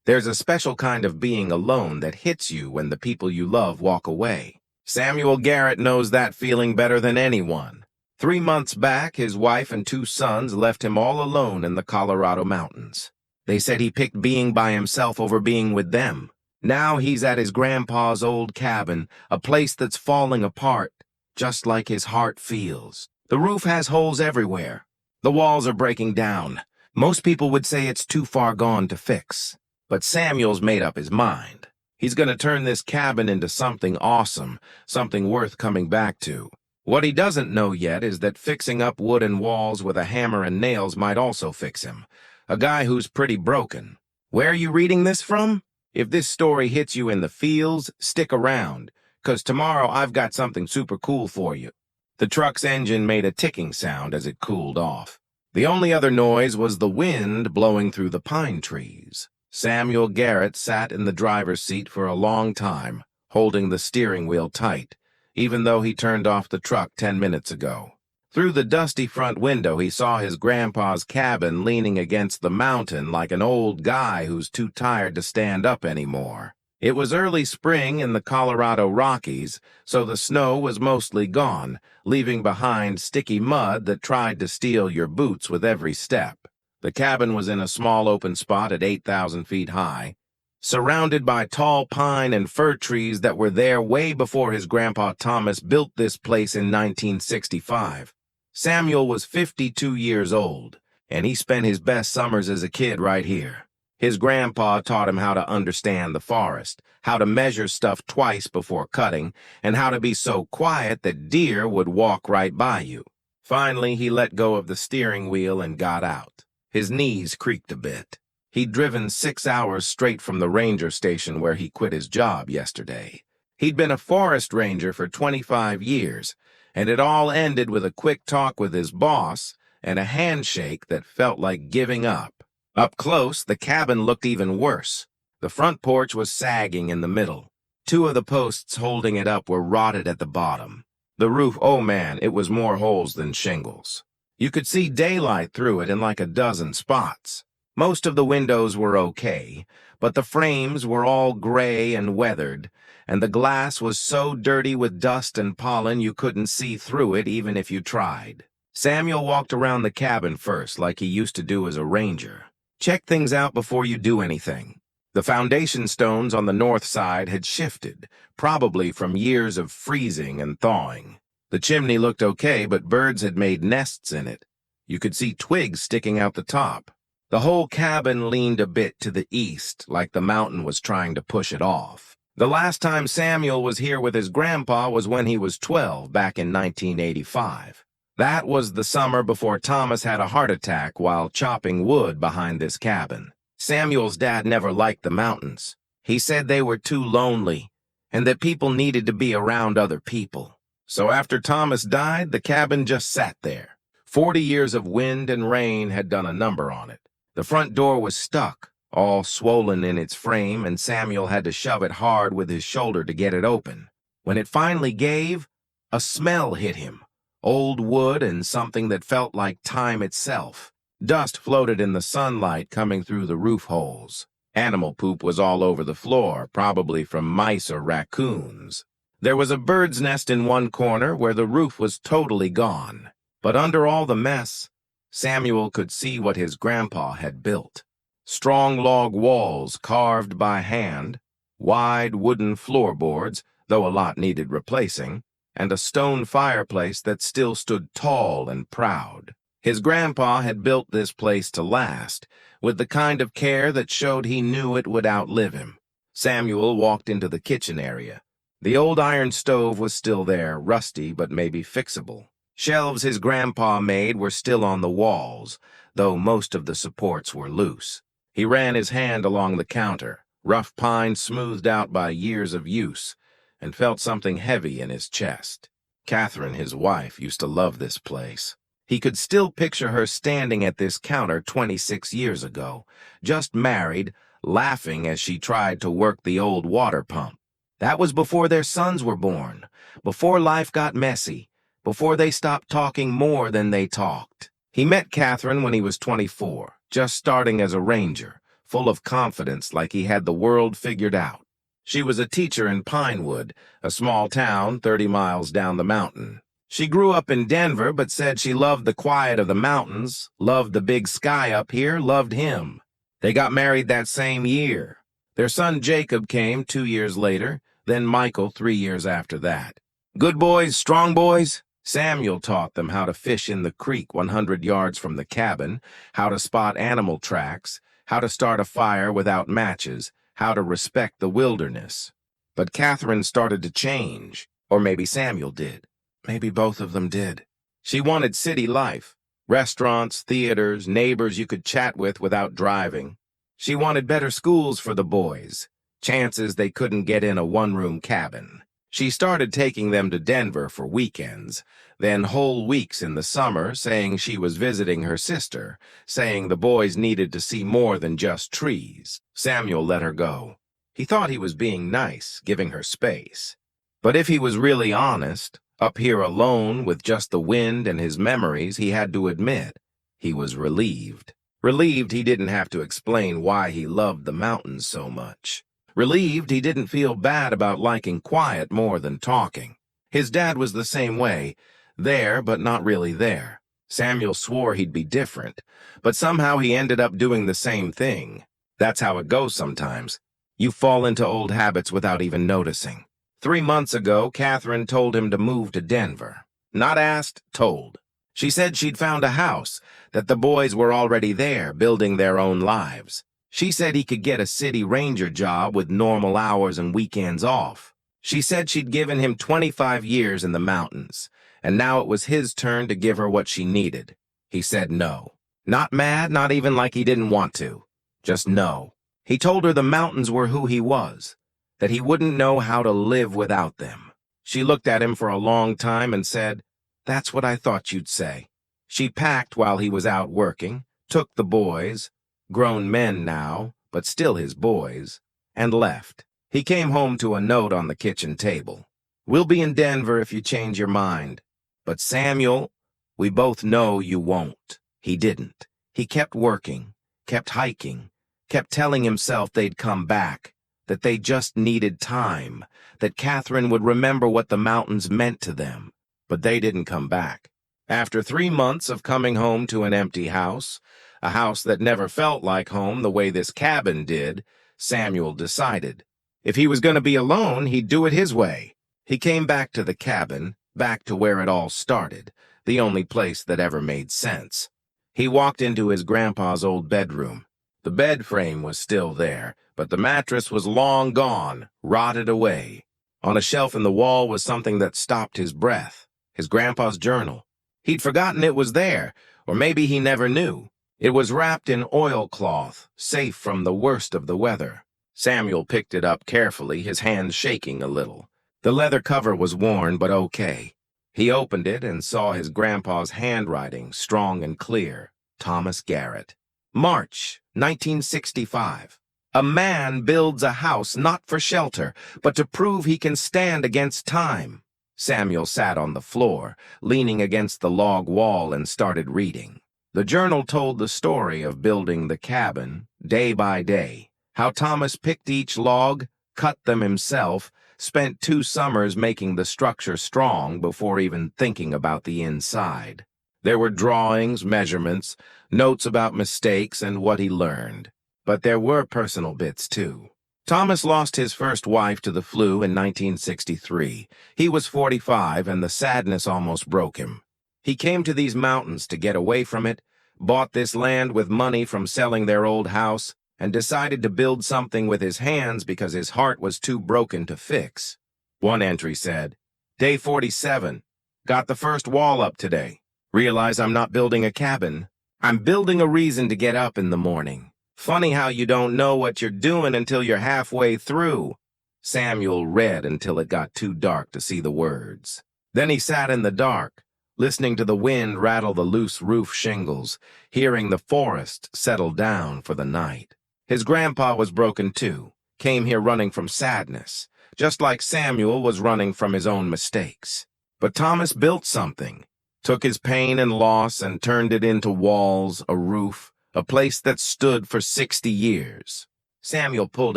There's a special kind of being alone that hits you when the people you love walk away. Samuel Garrett knows that feeling better than anyone. 3 months back, his wife and 2 sons left him all alone in the Colorado mountains. They said he picked being by himself over being with them. Now he's at his grandpa's old cabin, a place that's falling apart, just like his heart feels. The roof has holes everywhere. The walls are breaking down. Most people would say it's too far gone to fix. But Samuel's made up his mind. He's going to turn this cabin into something awesome, something worth coming back to. What he doesn't know yet is that fixing up wooden walls with a hammer and nails might also fix him. A guy who's pretty broken. Where are you reading this from? If this story hits you in the feels, stick around, 'cause tomorrow I've got something super cool for you. The truck's engine made a ticking sound as it cooled off. The only other noise was the wind blowing through the pine trees. Samuel Garrett sat in the driver's seat for a long time, holding the steering wheel tight, even though he turned off the truck 10 minutes ago. Through the dusty front window, he saw his grandpa's cabin leaning against the mountain like an old guy who's too tired to stand up anymore. It was early spring in the Colorado Rockies, so the snow was mostly gone, leaving behind sticky mud that tried to steal your boots with every step. The cabin was in a small open spot at 8,000 feet high, surrounded by tall pine and fir trees that were there way before his grandpa Thomas built this place in 1965. Samuel was 52 years old, and he spent his best summers as a kid right here. His grandpa taught him how to understand the forest, how to measure stuff twice before cutting, and how to be so quiet that deer would walk right by you. Finally, he let go of the steering wheel and got out. His knees creaked a bit. He'd driven 6 hours straight from the ranger station where he quit his job yesterday. He'd been a forest ranger for 25 years, and it all ended with a quick talk with his boss and a handshake that felt like giving up. Up close, the cabin looked even worse. The front porch was sagging in the middle. 2 of the posts holding it up were rotted at the bottom. The roof, oh man, it was more holes than shingles. You could see daylight through it in like a dozen spots. Most of the windows were okay, but the frames were all gray and weathered, and the glass was so dirty with dust and pollen you couldn't see through it even if you tried. Samuel walked around the cabin first, like he used to do as a ranger. Check things out before you do anything. The foundation stones on the north side had shifted, probably from years of freezing and thawing. The chimney looked okay, but birds had made nests in it. You could see twigs sticking out the top. The whole cabin leaned a bit to the east, like the mountain was trying to push it off. The last time Samuel was here with his grandpa was when he was 12, back in 1985. That was the summer before Thomas had a heart attack while chopping wood behind this cabin. Samuel's dad never liked the mountains. He said they were too lonely, and that people needed to be around other people. So after Thomas died, the cabin just sat there. 40 years of wind and rain had done a number on it. The front door was stuck, all swollen in its frame, and Samuel had to shove it hard with his shoulder to get it open. When it finally gave, a smell hit him. Old wood and something that felt like time itself. Dust floated in the sunlight coming through the roof holes. Animal poop was all over the floor, probably from mice or raccoons. There was a bird's nest in one corner where the roof was totally gone. But under all the mess, Samuel could see what his grandpa had built. Strong log walls carved by hand, wide wooden floorboards, though a lot needed replacing, and a stone fireplace that still stood tall and proud. His grandpa had built this place to last, with the kind of care that showed he knew it would outlive him. Samuel walked into the kitchen area. The old iron stove was still there, rusty but maybe fixable. Shelves his grandpa made were still on the walls, though most of the supports were loose. He ran his hand along the counter, rough pine smoothed out by years of use, and felt something heavy in his chest. Catherine, his wife, used to love this place. He could still picture her standing at this counter 26 years ago, just married, laughing as she tried to work the old water pump. That was before their sons were born, before life got messy, before they stopped talking more than they talked. He met Catherine when he was 24, just starting as a ranger, full of confidence like he had the world figured out. She was a teacher in Pinewood, a small town 30 miles down the mountain. She grew up in Denver but said she loved the quiet of the mountains, loved the big sky up here, loved him. They got married that same year. Their son Jacob came 2 years later, then Michael 3 years after that. Good boys, strong boys? Samuel taught them how to fish in the creek 100 yards from the cabin, how to spot animal tracks, how to start a fire without matches, how to respect the wilderness. But Catherine started to change, or maybe Samuel did. Maybe both of them did. She wanted city life, restaurants, theaters, neighbors you could chat with without driving. She wanted better schools for the boys, chances they couldn't get in a one-room cabin. She started taking them to Denver for weekends, then whole weeks in the summer, saying she was visiting her sister, saying the boys needed to see more than just trees. Samuel let her go. He thought he was being nice, giving her space. But if he was really honest, up here alone with just the wind and his memories, he had to admit he was relieved. Relieved he didn't have to explain why he loved the mountains so much. Relieved he didn't feel bad about liking quiet more than talking. His dad was the same way, there but not really there. Samuel swore he'd be different, but somehow he ended up doing the same thing. That's how it goes sometimes. You fall into old habits without even noticing. 3 months ago, Catherine told him to move to Denver. Not asked, told. She said she'd found a house, that the boys were already there, building their own lives. She said he could get a city ranger job with normal hours and weekends off. She said she'd given him 25 years in the mountains, and now it was his turn to give her what she needed. He said no. Not mad, not even like he didn't want to. Just no. He told her the mountains were who he was, that he wouldn't know how to live without them. She looked at him for a long time and said, "That's what I thought you'd say." She packed while he was out working, took the boys, grown men now, but still his boys, and left. He came home to a note on the kitchen table. "We'll be in Denver if you change your mind. But Samuel, we both know you won't." He didn't. He kept working, kept hiking, kept telling himself they'd come back, that they just needed time, that Catherine would remember what the mountains meant to them. But they didn't come back. After 3 months of coming home to an empty house, a house that never felt like home the way this cabin did, Samuel decided. If he was going to be alone, he'd do it his way. He came back to the cabin, back to where it all started, the only place that ever made sense. He walked into his grandpa's old bedroom. The bed frame was still there, but the mattress was long gone, rotted away. On a shelf in the wall was something that stopped his breath, his grandpa's journal. He'd forgotten it was there, or maybe he never knew. It was wrapped in oilcloth, safe from the worst of the weather. Samuel picked it up carefully, his hands shaking a little. The leather cover was worn, but okay. He opened it and saw his grandpa's handwriting, strong and clear. Thomas Garrett. March, 1965. A man builds a house not for shelter, but to prove he can stand against time. Samuel sat on the floor, leaning against the log wall, and started reading. The journal told the story of building the cabin, day by day, how Thomas picked each log, cut them himself, spent 2 summers making the structure strong before even thinking about the inside. There were drawings, measurements, notes about mistakes and what he learned. But there were personal bits, too. Thomas lost his first wife to the flu in 1963. He was 45, and the sadness almost broke him. He came to these mountains to get away from it, bought this land with money from selling their old house, and decided to build something with his hands because his heart was too broken to fix. One entry said, "Day 47. Got the first wall up today. Realize I'm not building a cabin. I'm building a reason to get up in the morning. Funny how you don't know what you're doing until you're halfway through." Samuel read until it got too dark to see the words. Then he sat in the dark, listening to the wind rattle the loose roof shingles, hearing the forest settle down for the night. His grandpa was broken too, came here running from sadness, just like Samuel was running from his own mistakes. But Thomas built something, took his pain and loss and turned it into walls, a roof, a place that stood for 60 years. Samuel pulled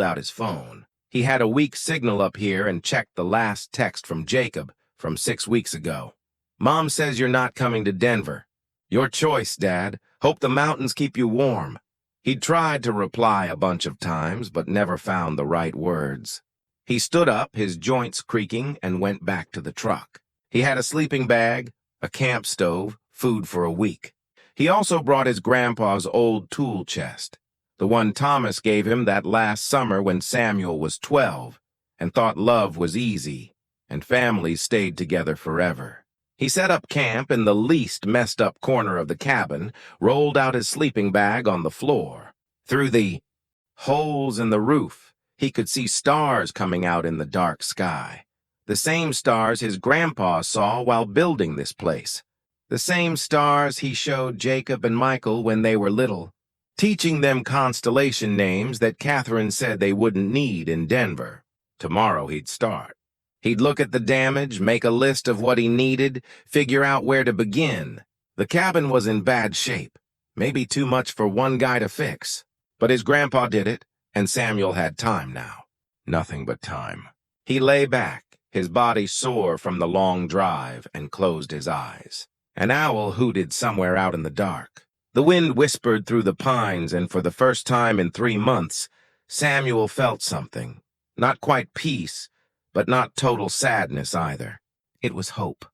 out his phone. He had a weak signal up here and checked the last text from Jacob from 6 weeks ago. Mom says you're not coming to Denver. Your choice, Dad. Hope the mountains keep you warm. He'd tried to reply a bunch of times, but never found the right words. He stood up, his joints creaking, and went back to the truck. He had a sleeping bag, a camp stove, food for a week. He also brought his grandpa's old tool chest, the one Thomas gave him that last summer when Samuel was 12, and thought love was easy, and families stayed together forever. He set up camp in the least messed up corner of the cabin, rolled out his sleeping bag on the floor. Through the holes in the roof, he could see stars coming out in the dark sky. The same stars his grandpa saw while building this place. The same stars he showed Jacob and Michael when they were little, teaching them constellation names that Catherine said they wouldn't need in Denver. Tomorrow he'd start. He'd look at the damage, make a list of what he needed, figure out where to begin. The cabin was in bad shape, maybe too much for one guy to fix. But his grandpa did it, and Samuel had time now. Nothing but time. He lay back, his body sore from the long drive, and closed his eyes. An owl hooted somewhere out in the dark. The wind whispered through the pines, and for the first time in 3 months, Samuel felt something. Not quite peace, but not total sadness either. It was hope.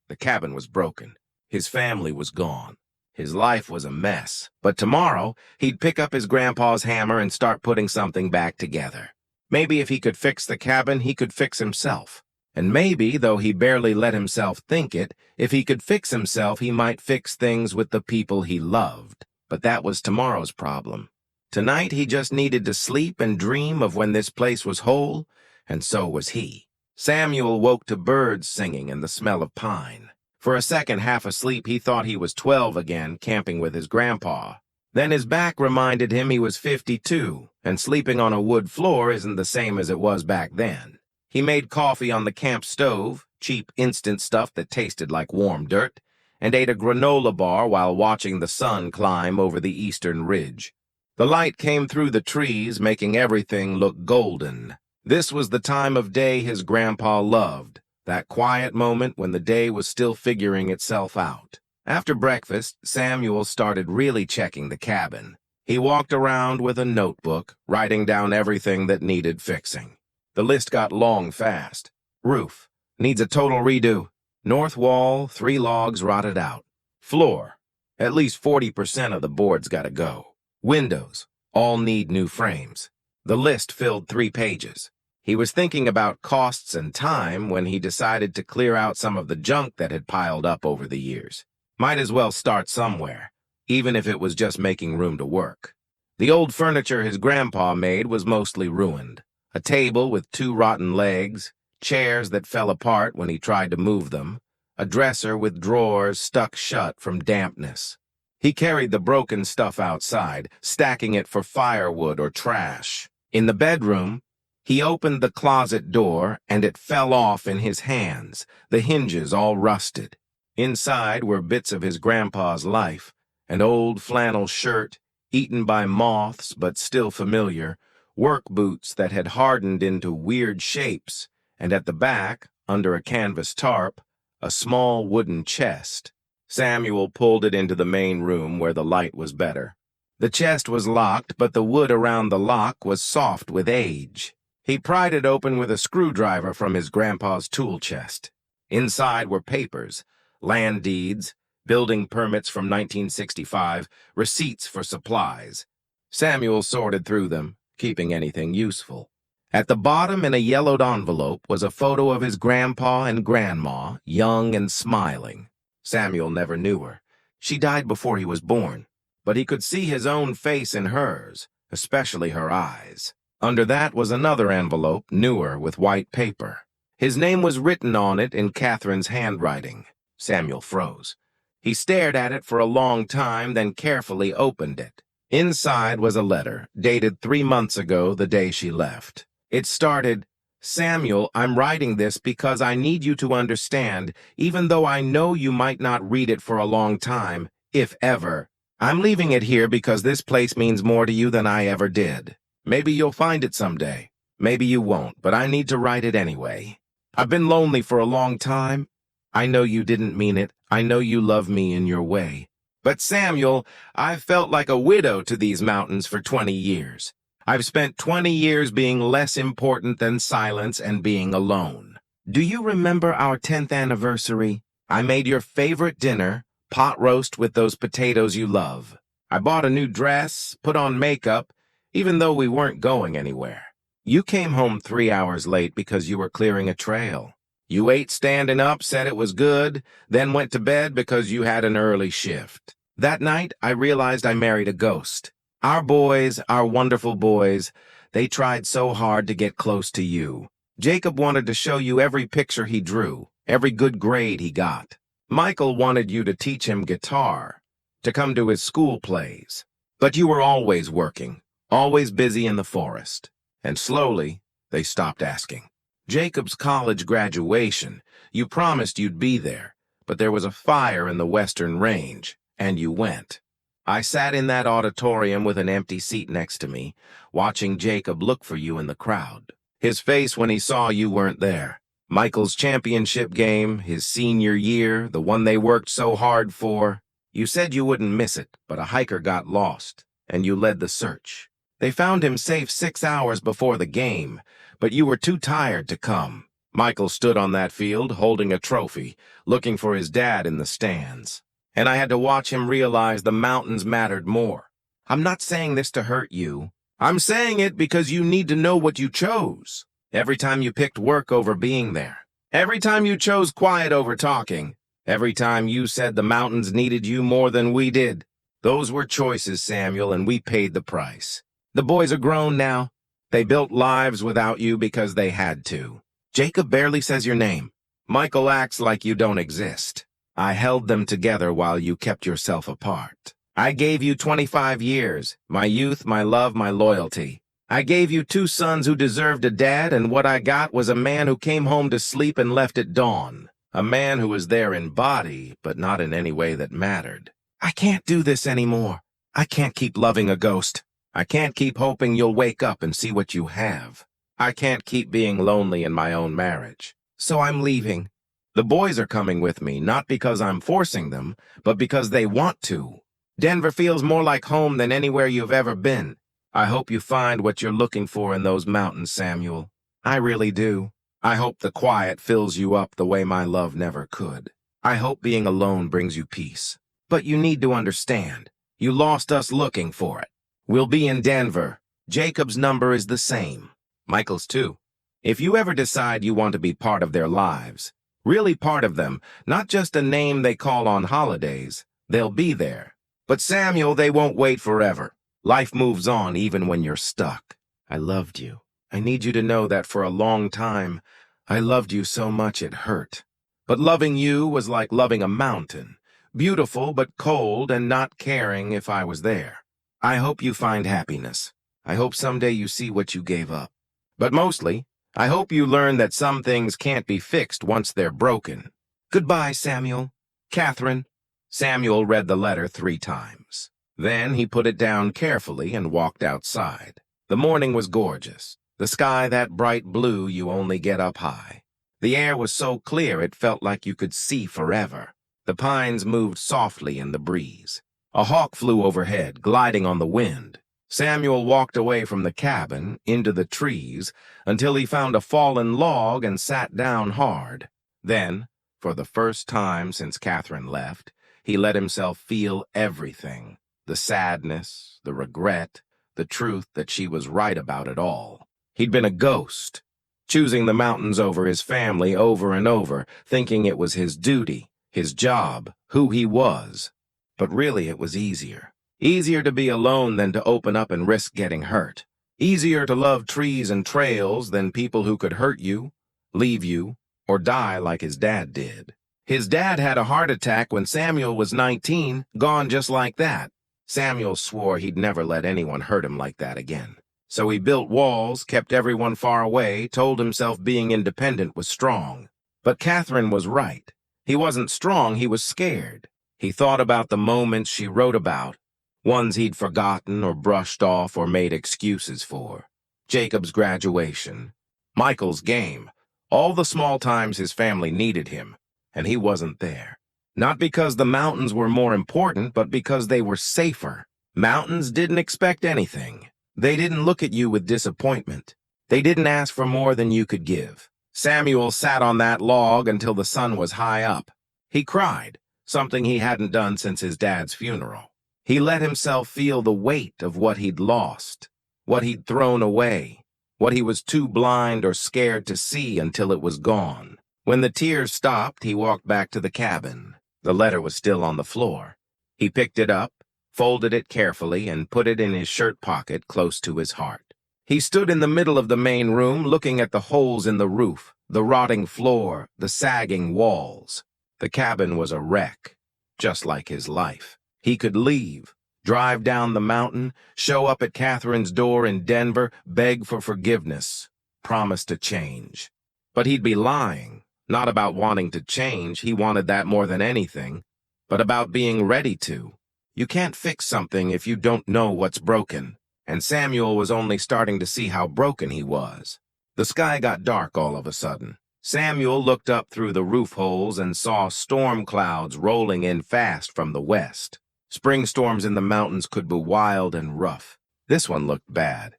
The cabin was broken. His family was gone. His life was a mess. But tomorrow, he'd pick up his grandpa's hammer and start putting something back together. Maybe if he could fix the cabin, he could fix himself. And maybe, though he barely let himself think it, if he could fix himself, he might fix things with the people he loved. But that was tomorrow's problem. Tonight, he just needed to sleep and dream of when this place was whole, and so was he. Samuel woke to birds singing and the smell of pine. For a second, half asleep, he thought he was 12 again, camping with his grandpa. Then his back reminded him he was 52, and sleeping on a wood floor isn't the same as it was back then. He made coffee on the camp stove, cheap instant stuff that tasted like warm dirt, and ate a granola bar while watching the sun climb over the eastern ridge. The light came through the trees, making everything look golden. This was the time of day his grandpa loved, that quiet moment when the day was still figuring itself out. After breakfast, Samuel started really checking the cabin. He walked around with a notebook, writing down everything that needed fixing. The list got long fast. Roof. Needs a total redo. North wall, 3 logs rotted out. Floor. At least 40% of the boards gotta go. Windows. All need new frames. The list filled 3 pages. He was thinking about costs and time when he decided to clear out some of the junk that had piled up over the years. Might as well start somewhere, even if it was just making room to work. The old furniture his grandpa made was mostly ruined. A table with 2 rotten legs, chairs that fell apart when he tried to move them, a dresser with drawers stuck shut from dampness. He carried the broken stuff outside, stacking it for firewood or trash. In the bedroom, he opened the closet door and it fell off in his hands, the hinges all rusted. Inside were bits of his grandpa's life, an old flannel shirt, eaten by moths but still familiar, work boots that had hardened into weird shapes, and at the back, under a canvas tarp, a small wooden chest. Samuel pulled it into the main room where the light was better. The chest was locked, but the wood around the lock was soft with age. He pried it open with a screwdriver from his grandpa's tool chest. Inside were papers, land deeds, building permits from 1965, receipts for supplies. Samuel sorted through them, keeping anything useful. At the bottom in a yellowed envelope was a photo of his grandpa and grandma, young and smiling. Samuel never knew her. She died before he was born, but he could see his own face in hers, especially her eyes. Under that was another envelope, newer, with white paper. His name was written on it in Catherine's handwriting. Samuel froze. He stared at it for a long time, then carefully opened it. Inside was a letter, dated 3 months ago, the day she left. It started, "Samuel, I'm writing this because I need you to understand, even though I know you might not read it for a long time, if ever, I'm leaving it here because this place means more to you than I ever did. Maybe you'll find it someday. Maybe you won't, but I need to write it anyway. I've been lonely for a long time. I know you didn't mean it. I know you love me in your way. But Samuel, I've felt like a widow to these mountains for 20 years. I've spent 20 years being less important than silence and being alone. Do you remember our 10th anniversary? I made your favorite dinner, pot roast with those potatoes you love. I bought a new dress, put on makeup, even though we weren't going anywhere. You came home 3 hours late because you were clearing a trail. You ate standing up, said it was good, then went to bed because you had an early shift. That night, I realized I married a ghost. Our boys, our wonderful boys, they tried so hard to get close to you. Jacob wanted to show you every picture he drew, every good grade he got. Michael wanted you to teach him guitar, to come to his school plays. But you were always working, always busy in the forest. And slowly, they stopped asking. Jacob's college graduation, you promised you'd be there, but there was a fire in the Western Range, and you went. I sat in that auditorium with an empty seat next to me, watching Jacob look for you in the crowd. His face when he saw you weren't there. Michael's championship game, his senior year, the one they worked so hard for. You said you wouldn't miss it, but a hiker got lost, and you led the search. They found him safe 6 hours before the game, but you were too tired to come. Michael stood on that field, holding a trophy, looking for his dad in the stands. And I had to watch him realize the mountains mattered more. I'm not saying this to hurt you. I'm saying it because you need to know what you chose. Every time you picked work over being there. Every time you chose quiet over talking. Every time you said the mountains needed you more than we did. Those were choices, Samuel, and we paid the price. The boys are grown now. They built lives without you because they had to. Jacob barely says your name. Michael acts like you don't exist. I held them together while you kept yourself apart. I gave you 25 years, my youth, my love, my loyalty. I gave you 2 sons who deserved a dad, and what I got was a man who came home to sleep and left at dawn. A man who was there in body, but not in any way that mattered. I can't do this anymore. I can't keep loving a ghost. I can't keep hoping you'll wake up and see what you have. I can't keep being lonely in my own marriage. So I'm leaving. The boys are coming with me, not because I'm forcing them, but because they want to. Denver feels more like home than anywhere you've ever been. I hope you find what you're looking for in those mountains, Samuel. I really do. I hope the quiet fills you up the way my love never could. I hope being alone brings you peace. But you need to understand, you lost us looking for it. We'll be in Denver. Jacob's number is the same. Michael's too. If you ever decide you want to be part of their lives, really part of them, not just a name they call on holidays, they'll be there. But Samuel, they won't wait forever. Life moves on even when you're stuck. I loved you. I need you to know that for a long time, I loved you so much it hurt. But loving you was like loving a mountain. Beautiful but cold and not caring if I was there. I hope you find happiness. I hope someday you see what you gave up. But mostly, I hope you learn that some things can't be fixed once they're broken. Goodbye, Samuel. Catherine. Samuel read the letter 3 times. Then he put it down carefully and walked outside. The morning was gorgeous. The sky that bright blue you only get up high. The air was so clear it felt like you could see forever. The pines moved softly in the breeze. A hawk flew overhead, gliding on the wind. Samuel walked away from the cabin, into the trees, until he found a fallen log and sat down hard. Then, for the first time since Catherine left, he let himself feel everything. The sadness, the regret, the truth that she was right about it all. He'd been a ghost, choosing the mountains over his family over and over, thinking it was his duty, his job, who he was. But really it was easier. Easier to be alone than to open up and risk getting hurt. Easier to love trees and trails than people who could hurt you, leave you, or die like his dad did. His dad had a heart attack when Samuel was 19, gone just like that. Samuel swore he'd never let anyone hurt him like that again. So he built walls, kept everyone far away, told himself being independent was strong. But Catherine was right. He wasn't strong, he was scared. He thought about the moments she wrote about, Ones he'd forgotten or brushed off or made excuses for. Jacob's graduation, Michael's game, all the small times his family needed him, and he wasn't there. Not because the mountains were more important, but because they were safer. Mountains didn't expect anything. They didn't look at you with disappointment. They didn't ask for more than you could give. Samuel sat on that log until the sun was high up. He cried, something he hadn't done since his dad's funeral. He let himself feel the weight of what he'd lost, what he'd thrown away, what he was too blind or scared to see until it was gone. When the tears stopped, he walked back to the cabin. The letter was still on the floor. He picked it up, folded it carefully, and put it in his shirt pocket close to his heart. He stood in the middle of the main room, looking at the holes in the roof, the rotting floor, the sagging walls. The cabin was a wreck, just like his life. He could leave, drive down the mountain, show up at Catherine's door in Denver, beg for forgiveness, promise to change. But he'd be lying, not about wanting to change, he wanted that more than anything, but about being ready to. You can't fix something if you don't know what's broken, and Samuel was only starting to see how broken he was. The sky got dark all of a sudden. Samuel looked up through the roof holes and saw storm clouds rolling in fast from the west. Spring storms in the mountains could be wild and rough. This one looked bad.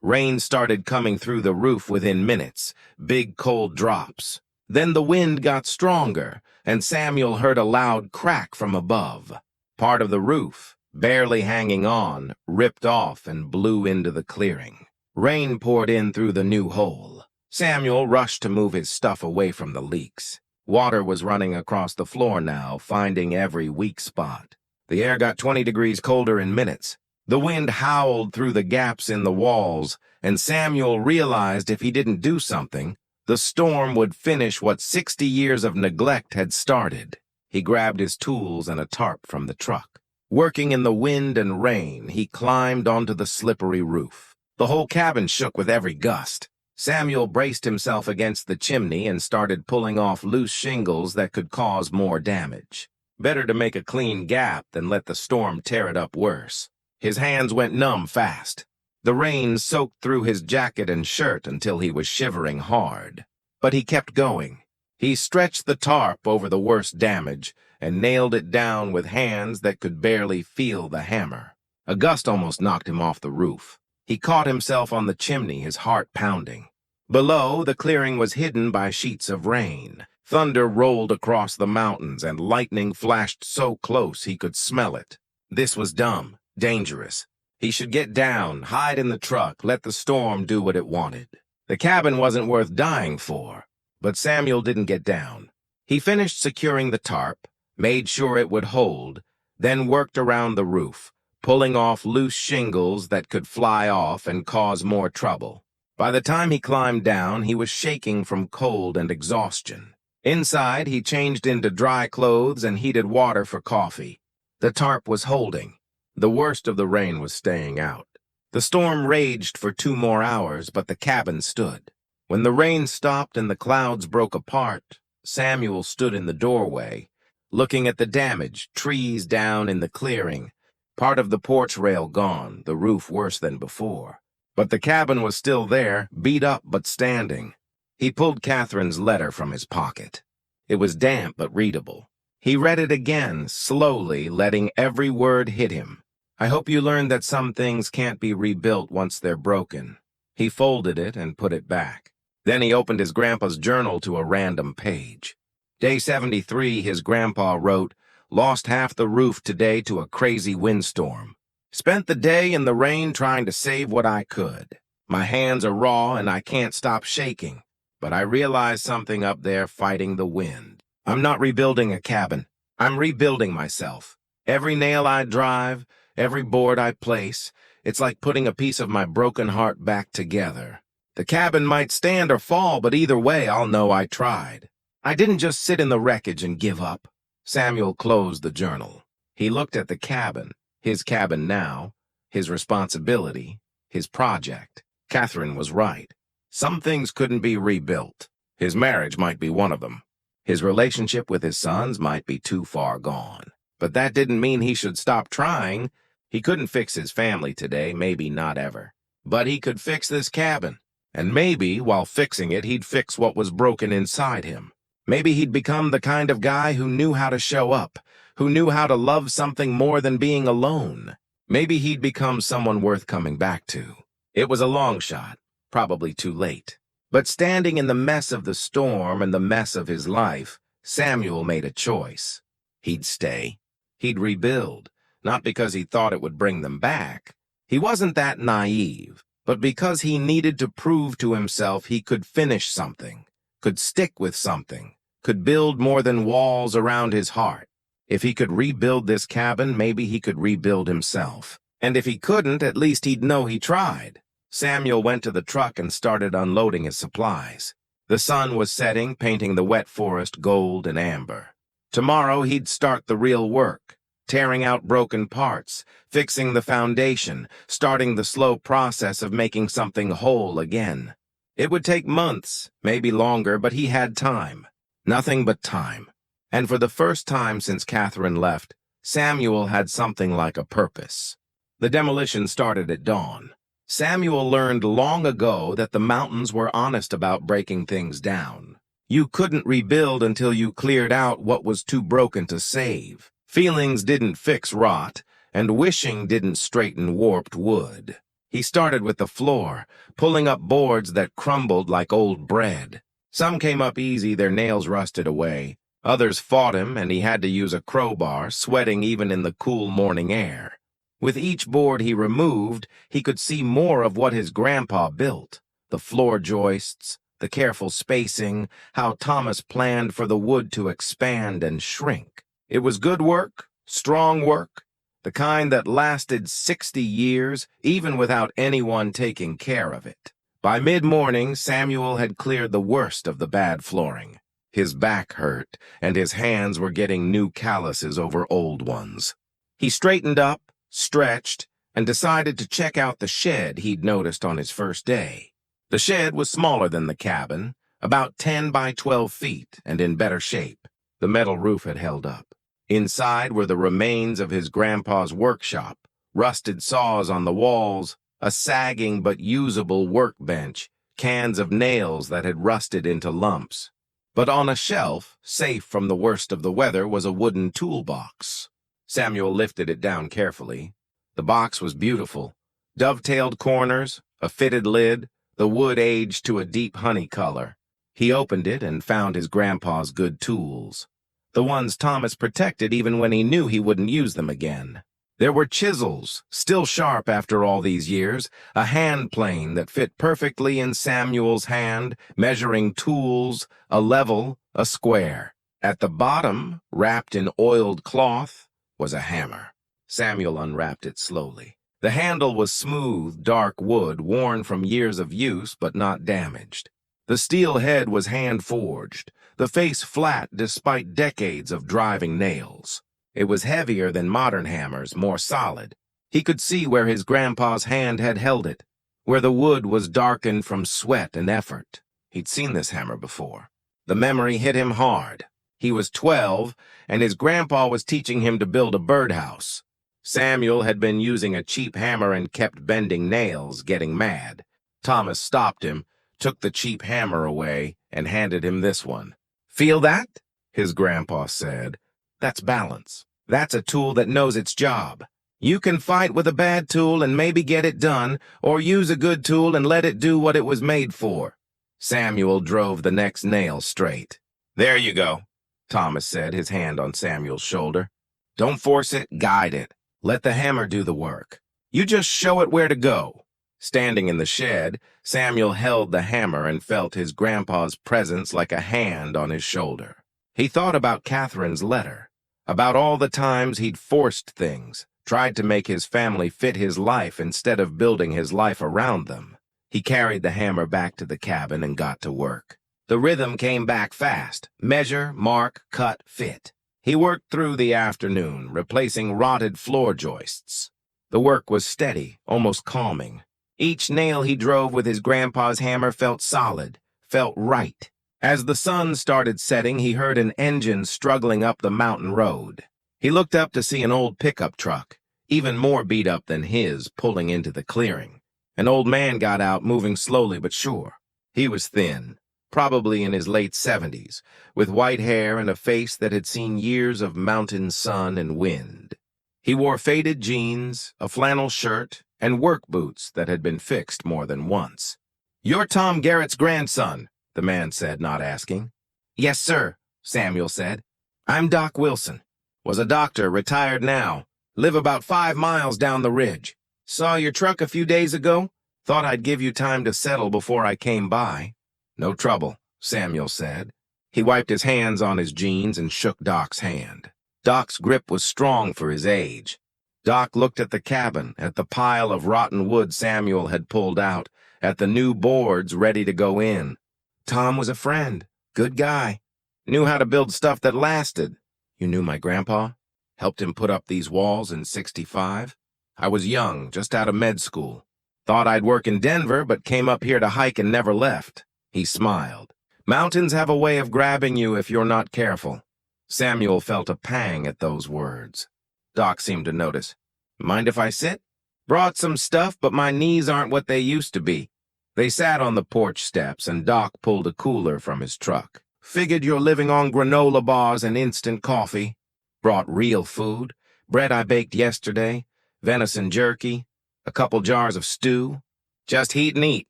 Rain started coming through the roof within minutes, big cold drops. Then the wind got stronger, and Samuel heard a loud crack from above. Part of the roof, barely hanging on, ripped off and blew into the clearing. Rain poured in through the new hole. Samuel rushed to move his stuff away from the leaks. Water was running across the floor now, finding every weak spot. The air got 20 degrees colder in minutes. The wind howled through the gaps in the walls, and Samuel realized if he didn't do something, the storm would finish what 60 years of neglect had started. He grabbed his tools and a tarp from the truck. Working in the wind and rain, he climbed onto the slippery roof. The whole cabin shook with every gust. Samuel braced himself against the chimney and started pulling off loose shingles that could cause more damage. Better to make a clean gap than let the storm tear it up worse. His hands went numb fast. The rain soaked through his jacket and shirt until he was shivering hard. But he kept going. He stretched the tarp over the worst damage and nailed it down with hands that could barely feel the hammer. A gust almost knocked him off the roof. He caught himself on the chimney, his heart pounding. Below, the clearing was hidden by sheets of rain. Thunder rolled across the mountains, and lightning flashed so close he could smell it. This was dumb, dangerous. He should get down, hide in the truck, let the storm do what it wanted. The cabin wasn't worth dying for, but Samuel didn't get down. He finished securing the tarp, made sure it would hold, then worked around the roof, pulling off loose shingles that could fly off and cause more trouble. By the time he climbed down, he was shaking from cold and exhaustion. Inside, he changed into dry clothes and heated water for coffee. The tarp was holding. The worst of the rain was staying out. The storm raged for 2 more hours, but the cabin stood. When the rain stopped and the clouds broke apart, Samuel stood in the doorway, looking at the damage, trees down in the clearing, part of the porch rail gone, the roof worse than before. But the cabin was still there, beat up but standing. He pulled Catherine's letter from his pocket. It was damp but readable. He read it again, slowly, letting every word hit him. I hope you learned that some things can't be rebuilt once they're broken. He folded it and put it back. Then he opened his grandpa's journal to a random page. Day 73, his grandpa wrote, "Lost half the roof today to a crazy windstorm. Spent the day in the rain trying to save what I could. My hands are raw and I can't stop shaking. But I realized something up there fighting the wind. I'm not rebuilding a cabin. I'm rebuilding myself. Every nail I drive, every board I place, it's like putting a piece of my broken heart back together. The cabin might stand or fall, but either way, I'll know I tried. I didn't just sit in the wreckage and give up." Samuel closed the journal. He looked at the cabin, his cabin now, his responsibility, his project. Catherine was right. Some things couldn't be rebuilt. His marriage might be one of them. His relationship with his sons might be too far gone. But that didn't mean he should stop trying. He couldn't fix his family today, maybe not ever. But he could fix this cabin. And maybe, while fixing it, he'd fix what was broken inside him. Maybe he'd become the kind of guy who knew how to show up, who knew how to love something more than being alone. Maybe he'd become someone worth coming back to. It was a long shot, probably too late. But standing in the mess of the storm and the mess of his life, Samuel made a choice. He'd stay. He'd rebuild, not because he thought it would bring them back. He wasn't that naive, but because he needed to prove to himself he could finish something, could stick with something, could build more than walls around his heart. If he could rebuild this cabin, maybe he could rebuild himself. And if he couldn't, at least he'd know he tried. Samuel went to the truck and started unloading his supplies. The sun was setting, painting the wet forest gold and amber. Tomorrow he'd start the real work, tearing out broken parts, fixing the foundation, starting the slow process of making something whole again. It would take months, maybe longer, but he had time. Nothing but time. And for the first time since Catherine left, Samuel had something like a purpose. The demolition started at dawn. Samuel learned long ago that the mountains were honest about breaking things down. You couldn't rebuild until you cleared out what was too broken to save. Feelings didn't fix rot, and wishing didn't straighten warped wood. He started with the floor, pulling up boards that crumbled like old bread. Some came up easy, their nails rusted away. Others fought him, and he had to use a crowbar, sweating even in the cool morning air. With each board he removed, he could see more of what his grandpa built. The floor joists, the careful spacing, how Thomas planned for the wood to expand and shrink. It was good work, strong work, the kind that lasted 60 years, even without anyone taking care of it. By mid-morning, Samuel had cleared the worst of the bad flooring. His back hurt, and his hands were getting new calluses over old ones. He straightened up, stretched, and decided to check out the shed he'd noticed on his first day. The shed was smaller than the cabin, about 10 by 12 feet, and in better shape. The metal roof had held up. Inside were the remains of his grandpa's workshop, rusted saws on the walls, a sagging but usable workbench, cans of nails that had rusted into lumps. But on a shelf, safe from the worst of the weather, was a wooden toolbox. Samuel lifted it down carefully. The box was beautiful. Dovetailed corners, a fitted lid, the wood aged to a deep honey color. He opened it and found his grandpa's good tools. The ones Thomas protected even when he knew he wouldn't use them again. There were chisels, still sharp after all these years, a hand plane that fit perfectly in Samuel's hand, measuring tools, a level, a square. At the bottom, wrapped in oiled cloth, was a hammer. Samuel unwrapped it slowly. The handle was smooth, dark wood, worn from years of use but not damaged. The steel head was hand-forged, the face flat despite decades of driving nails. It was heavier than modern hammers, more solid. He could see where his grandpa's hand had held it, where the wood was darkened from sweat and effort. He'd seen this hammer before. The memory hit him hard. He was 12, and his grandpa was teaching him to build a birdhouse. Samuel had been using a cheap hammer and kept bending nails, getting mad. Thomas stopped him, took the cheap hammer away, and handed him this one. "Feel that?" his grandpa said. "That's balance. That's a tool that knows its job. You can fight with a bad tool and maybe get it done, or use a good tool and let it do what it was made for." Samuel drove the next nail straight. "There you go," Thomas said, his hand on Samuel's shoulder. "Don't force it, guide it. Let the hammer do the work. You just show it where to go." Standing in the shed, Samuel held the hammer and felt his grandpa's presence like a hand on his shoulder. He thought about Catherine's letter, about all the times he'd forced things, tried to make his family fit his life instead of building his life around them. He carried the hammer back to the cabin and got to work. The rhythm came back fast. Measure, mark, cut, fit. He worked through the afternoon, replacing rotted floor joists. The work was steady, almost calming. Each nail he drove with his grandpa's hammer felt solid, felt right. As the sun started setting, he heard an engine struggling up the mountain road. He looked up to see an old pickup truck. even more beat up than his, pulling into the clearing. An old man got out, moving slowly but sure. He was thin, probably in his late 70s, with white hair and a face that had seen years of mountain sun and wind. He wore faded jeans, a flannel shirt, and work boots that had been fixed more than once. "You're Tom Garrett's grandson," the man said, not asking. "Yes, sir," Samuel said. "I'm Doc Wilson. Was a doctor, retired now. Live about 5 miles down the ridge. Saw your truck a few days ago. Thought I'd give you time to settle before I came by." "No trouble," Samuel said. He wiped his hands on his jeans and shook Doc's hand. Doc's grip was strong for his age. Doc looked at the cabin, at the pile of rotten wood Samuel had pulled out, at the new boards ready to go in. "Tom was a friend. Good guy. Knew how to build stuff that lasted. You knew my grandpa? Helped him put up these walls in '65? I was young, just out of med school. Thought I'd work in Denver, but came up here to hike and never left." He smiled. "Mountains have a way of grabbing you if you're not careful." Samuel felt a pang at those words. Doc seemed to notice. "Mind if I sit?" "Brought some stuff, but my knees aren't what they used to be." They sat on the porch steps, and Doc pulled a cooler from his truck. "Figured you're living on granola bars and instant coffee." Brought real food, bread I baked yesterday, venison jerky, a couple jars of stew. "Just heat and eat."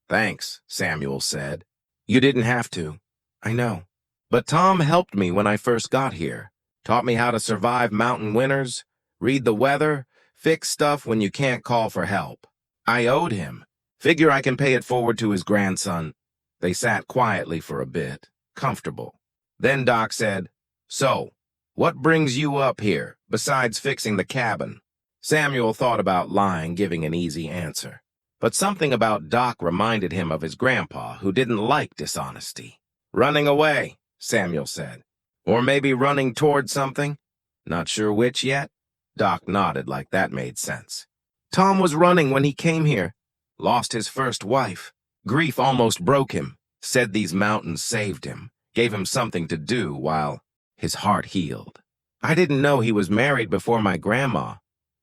"Thanks," Samuel said. "You didn't have to." "I know. But Tom helped me when I first got here. Taught me how to survive mountain winters, read the weather, fix stuff when you can't call for help. I owed him. Figure I can pay it forward to his grandson." They sat quietly for a bit, comfortable. Then Doc said, "So, what brings you up here, besides fixing the cabin?" Samuel thought about lying, giving an easy answer. But something about Doc reminded him of his grandpa, who didn't like dishonesty. "Running away," Samuel said. "Or maybe running toward something? Not sure which yet?" Doc nodded like that made sense. "Tom was running when he came here. Lost his first wife. Grief almost broke him. Said these mountains saved him, gave him something to do while his heart healed. I didn't know he was married before my grandma.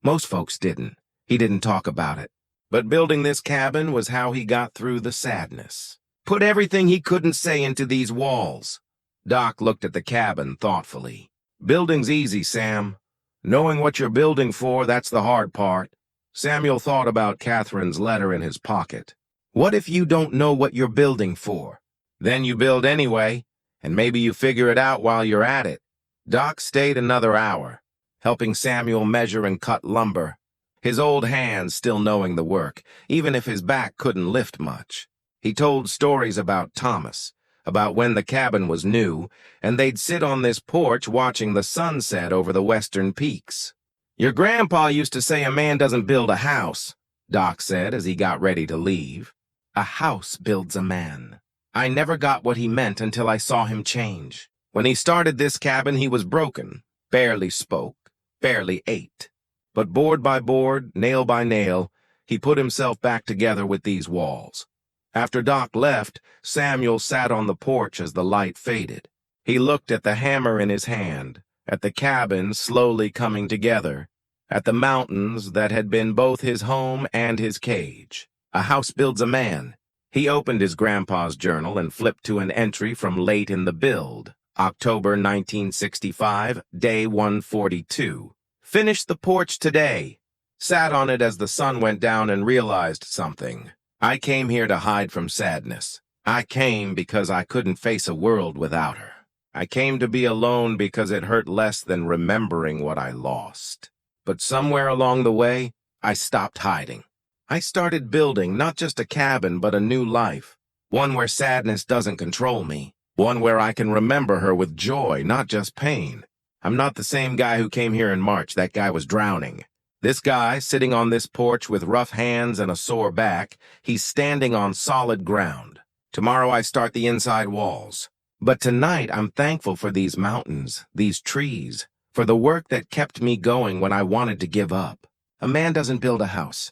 Most folks didn't. He didn't talk about it. But building this cabin was how he got through the sadness. Put everything he couldn't say into these walls." Doc looked at the cabin thoughtfully. "Building's easy, Sam. Knowing what you're building for, that's the hard part." Samuel thought about Catherine's letter in his pocket. "What if you don't know what you're building for? Then you build anyway, and maybe you figure it out while you're at it." Doc stayed another hour, helping Samuel measure and cut lumber, his old hands still knowing the work, even if his back couldn't lift much. He told stories about Thomas, about when the cabin was new, and they'd sit on this porch watching the sunset over the western peaks. "Your grandpa used to say a man doesn't build a house," Doc said as he got ready to leave. "A house builds a man." I never got what he meant until I saw him change. When he started this cabin, he was broken, barely spoke, barely ate. But board by board, nail by nail, he put himself back together with these walls. After Doc left, Samuel sat on the porch as the light faded. He looked at the hammer in his hand, at the cabin slowly coming together, at the mountains that had been both his home and his cage. A house builds a man. He opened his grandpa's journal and flipped to an entry from late in the build, October 1965, day 142. Finished the porch today. Sat on it as the sun went down and realized something. I came here to hide from sadness. I came because I couldn't face a world without her. I came to be alone because it hurt less than remembering what I lost. But somewhere along the way, I stopped hiding. I started building not just a cabin, but a new life. One where sadness doesn't control me. One where I can remember her with joy, not just pain. I'm not the same guy who came here in March. That guy was drowning. This guy, sitting on this porch with rough hands and a sore back, he's standing on solid ground. Tomorrow I start the inside walls. But tonight I'm thankful for these mountains, these trees, for the work that kept me going when I wanted to give up. A man doesn't build a house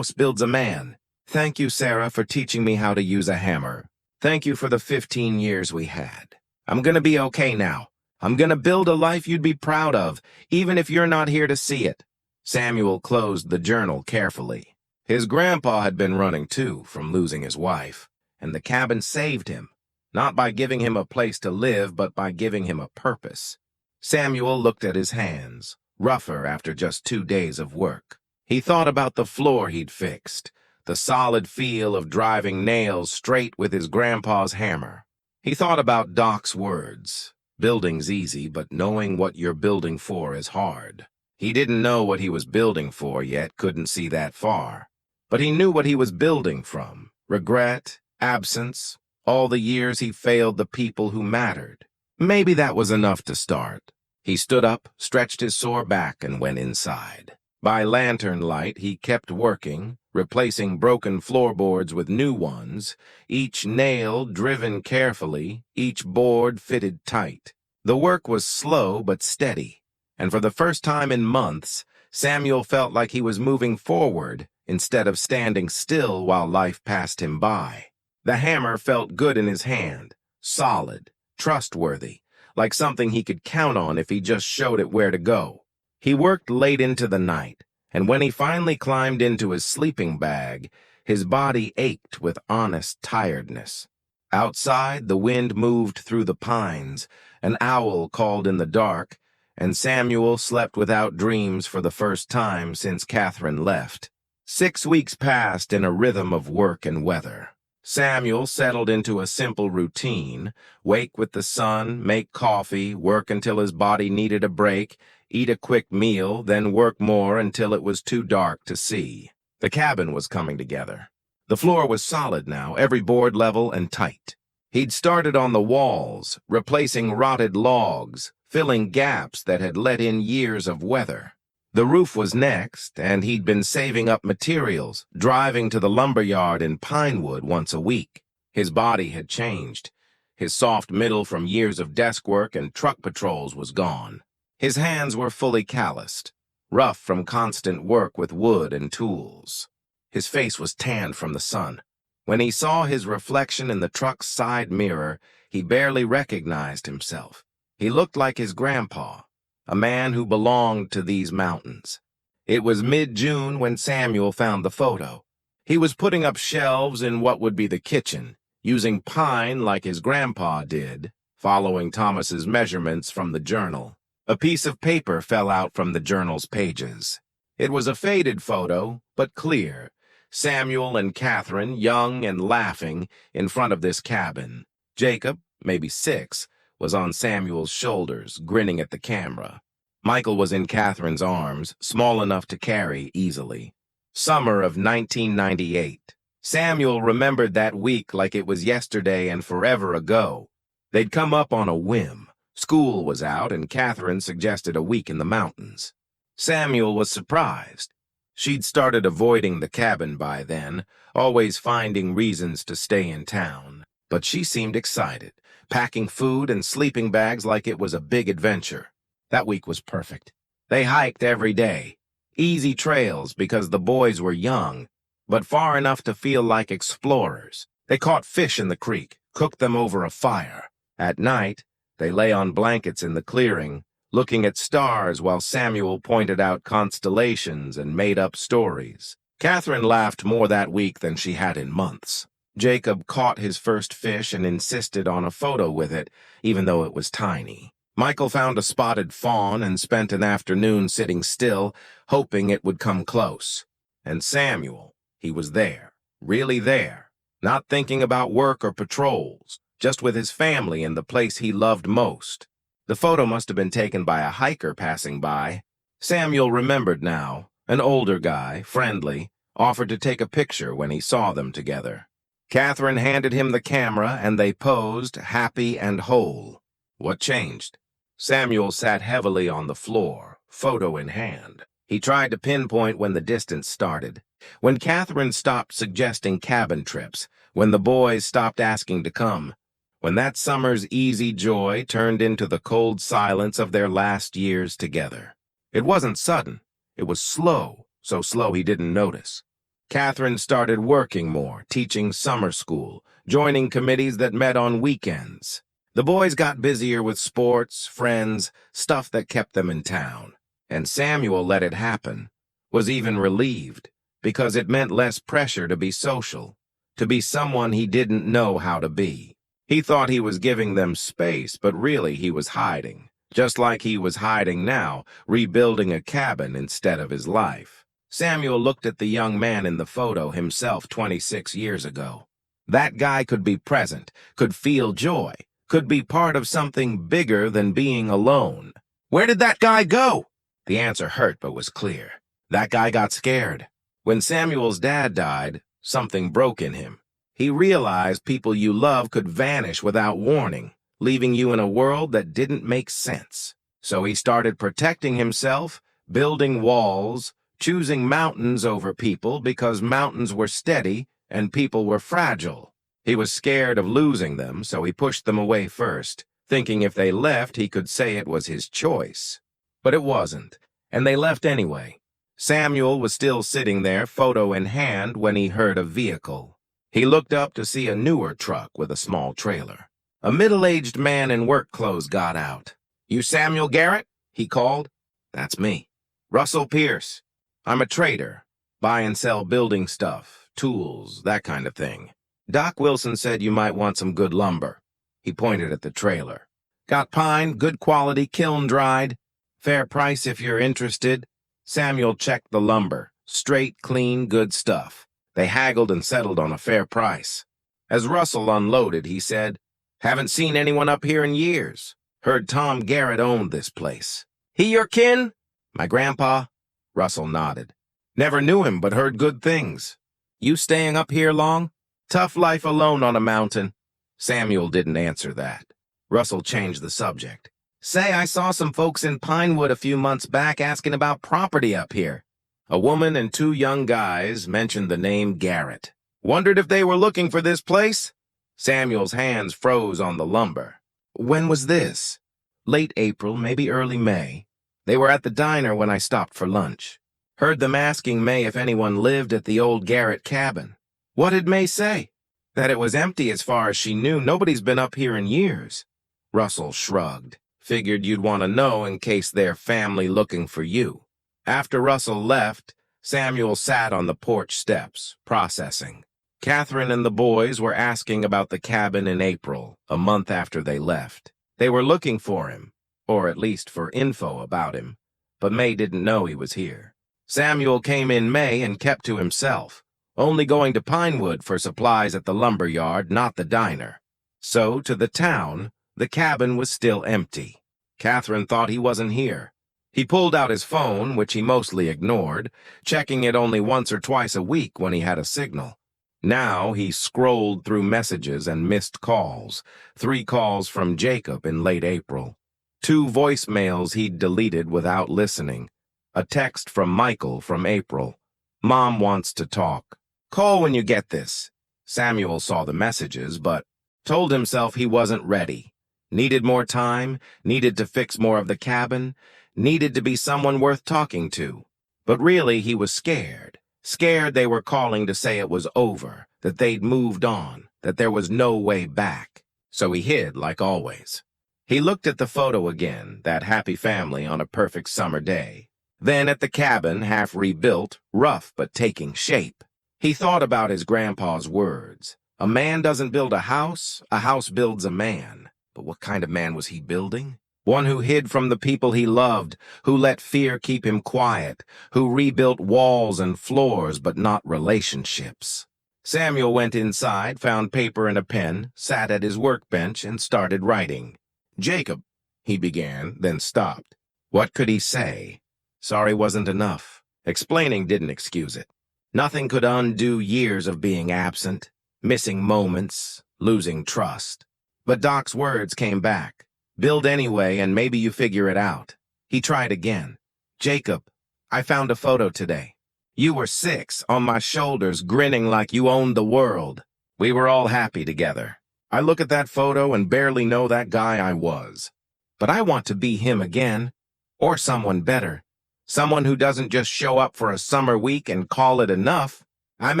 builds a man. Thank you, Sarah, for teaching me how to use a hammer. Thank you for the 15 years we had. I'm gonna be okay now. I'm gonna build a life you'd be proud of, even if you're not here to see it. Samuel closed the journal carefully. His grandpa had been running too from losing his wife, and the cabin saved him, not by giving him a place to live, but by giving him a purpose. Samuel looked at his hands, rougher after just 2 days of work. He thought about the floor he'd fixed, the solid feel of driving nails straight with his grandpa's hammer. He thought about Doc's words, "Building's easy, but knowing what you're building for is hard." He didn't know what he was building for yet, couldn't see that far. But he knew what he was building from: regret, absence, all the years he failed the people who mattered. Maybe that was enough to start. He stood up, stretched his sore back, and went inside. By lantern light, he kept working, replacing broken floorboards with new ones, each nail driven carefully, each board fitted tight. The work was slow but steady, and for the first time in months, Samuel felt like he was moving forward instead of standing still while life passed him by. The hammer felt good in his hand, solid, trustworthy, like something he could count on if he just showed it where to go. He worked late into the night, and when he finally climbed into his sleeping bag, his body ached with honest tiredness. Outside, the wind moved through the pines, an owl called in the dark, and Samuel slept without dreams for the first time since Catherine left. 6 weeks passed in a rhythm of work and weather. Samuel settled into a simple routine: wake with the sun, make coffee, work until his body needed a break, eat a quick meal, then work more until it was too dark to see. The cabin was coming together. The floor was solid now, every board level and tight. He'd started on the walls, replacing rotted logs, filling gaps that had let in years of weather. The roof was next, and he'd been saving up materials, driving to the lumberyard in Pinewood once a week. His body had changed. His soft middle from years of desk work and truck patrols was gone. His hands were fully calloused, rough from constant work with wood and tools. His face was tanned from the sun. When he saw his reflection in the truck's side mirror, he barely recognized himself. He looked like his grandpa, a man who belonged to these mountains. It was mid-June when Samuel found the photo. He was putting up shelves in what would be the kitchen, using pine like his grandpa did, following Thomas's measurements from the journal. A piece of paper fell out from the journal's pages. It was a faded photo, but clear. Samuel and Catherine, young and laughing, in front of this cabin. Jacob, maybe 6, was on Samuel's shoulders, grinning at the camera. Michael was in Catherine's arms, small enough to carry easily. Summer of 1998. Samuel remembered that week like it was yesterday and forever ago. They'd come up on a whim. School was out, and Catherine suggested a week in the mountains. Samuel was surprised. She'd started avoiding the cabin by then, always finding reasons to stay in town. But she seemed excited, packing food and sleeping bags like it was a big adventure. That week was perfect. They hiked every day. Easy trails because the boys were young, but far enough to feel like explorers. They caught fish in the creek, cooked them over a fire. At night, they lay on blankets in the clearing, looking at stars while Samuel pointed out constellations and made up stories. Catherine laughed more that week than she had in months. Jacob caught his first fish and insisted on a photo with it, even though it was tiny. Michael found a spotted fawn and spent an afternoon sitting still, hoping it would come close. And Samuel, he was there, really there, not thinking about work or patrols, just with his family in the place he loved most. The photo must have been taken by a hiker passing by. Samuel remembered now. An older guy, friendly, offered to take a picture when he saw them together. Catherine handed him the camera, and they posed, happy and whole. What changed? Samuel sat heavily on the floor, photo in hand. He tried to pinpoint when the distance started, when Catherine stopped suggesting cabin trips, when the boys stopped asking to come, when that summer's easy joy turned into the cold silence of their last years together. It wasn't sudden. It was slow, so slow he didn't notice. Catherine started working more, teaching summer school, joining committees that met on weekends. The boys got busier with sports, friends, stuff that kept them in town. And Samuel let it happen, was even relieved, because it meant less pressure to be social, to be someone he didn't know how to be. He thought he was giving them space, but really he was hiding, just like he was hiding now, rebuilding a cabin instead of his life. Samuel looked at the young man in the photo himself 26 years ago. That guy could be present, could feel joy, could be part of something bigger than being alone. Where did that guy go? The answer hurt but was clear. That guy got scared. When Samuel's dad died, something broke in him. He realized people you love could vanish without warning, leaving you in a world that didn't make sense. So he started protecting himself, building walls, choosing mountains over people because mountains were steady and people were fragile. He was scared of losing them, so he pushed them away first, thinking if they left, he could say it was his choice. But it wasn't, and they left anyway. Samuel was still sitting there, photo in hand, when he heard a vehicle. He looked up to see a newer truck with a small trailer. A middle-aged man in work clothes got out. "You Samuel Garrett?" he called. "That's me." "Russell Pierce. I'm a trader. Buy and sell building stuff, tools, that kind of thing. Doc Wilson said you might want some good lumber." He pointed at the trailer. "Got pine, good quality, kiln-dried. Fair price if you're interested." Samuel checked the lumber. Straight, clean, good stuff. They haggled and settled on a fair price. As Russell unloaded, he said, "Haven't seen anyone up here in years. Heard Tom Garrett owned this place." "He your kin?" "My grandpa." Russell nodded. "Never knew him, but heard good things." "You staying up here long?" "Tough life alone on a mountain." Samuel didn't answer that. Russell changed the subject. "Say, I saw some folks in Pinewood a few months back asking about property up here." A woman and two young guys mentioned the name Garrett. "Wondered if they were looking for this place?" Samuel's hands froze on the lumber. "When was this?" "Late April, maybe early May. They were at the diner when I stopped for lunch. Heard them asking May if anyone lived at the old Garrett cabin." "What did May say?" "That it was empty as far as she knew. Nobody's been up here in years." Russell shrugged. "Figured you'd want to know in case they're family looking for you." After Russell left, Samuel sat on the porch steps, processing. Catherine and the boys were asking about the cabin in April, a month after they left. They were looking for him, or at least for info about him, but May didn't know he was here. Samuel came in May and kept to himself, only going to Pinewood for supplies at the lumber yard, not the diner. So, to the town, the cabin was still empty. Catherine thought he wasn't here. He pulled out his phone, which he mostly ignored, checking it only once or twice a week when he had a signal. Now he scrolled through messages and missed calls. 3 calls from Jacob in late April. 2 voicemails he'd deleted without listening. A text from Michael from April. "Mom wants to talk. Call when you get this." Samuel saw the messages, but told himself he wasn't ready. Needed more time, needed to fix more of the cabin, needed to be someone worth talking to. But really, he was scared. Scared they were calling to say it was over, that they'd moved on, that there was no way back. So he hid, like always. He looked at the photo again, that happy family on a perfect summer day. Then at the cabin, half rebuilt, rough but taking shape. He thought about his grandpa's words. A man doesn't build a house builds a man. But what kind of man was he building? One who hid from the people he loved, who let fear keep him quiet, who rebuilt walls and floors but not relationships. Samuel went inside, found paper and a pen, sat at his workbench, and started writing. "Jacob," he began, then stopped. What could he say? Sorry wasn't enough. Explaining didn't excuse it. Nothing could undo years of being absent, missing moments, losing trust. But Doc's words came back. "Build anyway, and maybe you figure it out." He tried again. "Jacob, I found a photo today. You were 6, on my shoulders, grinning like you owned the world. We were all happy together. I look at that photo and barely know that guy I was. But I want to be him again, or someone better. Someone who doesn't just show up for a summer week and call it enough. I'm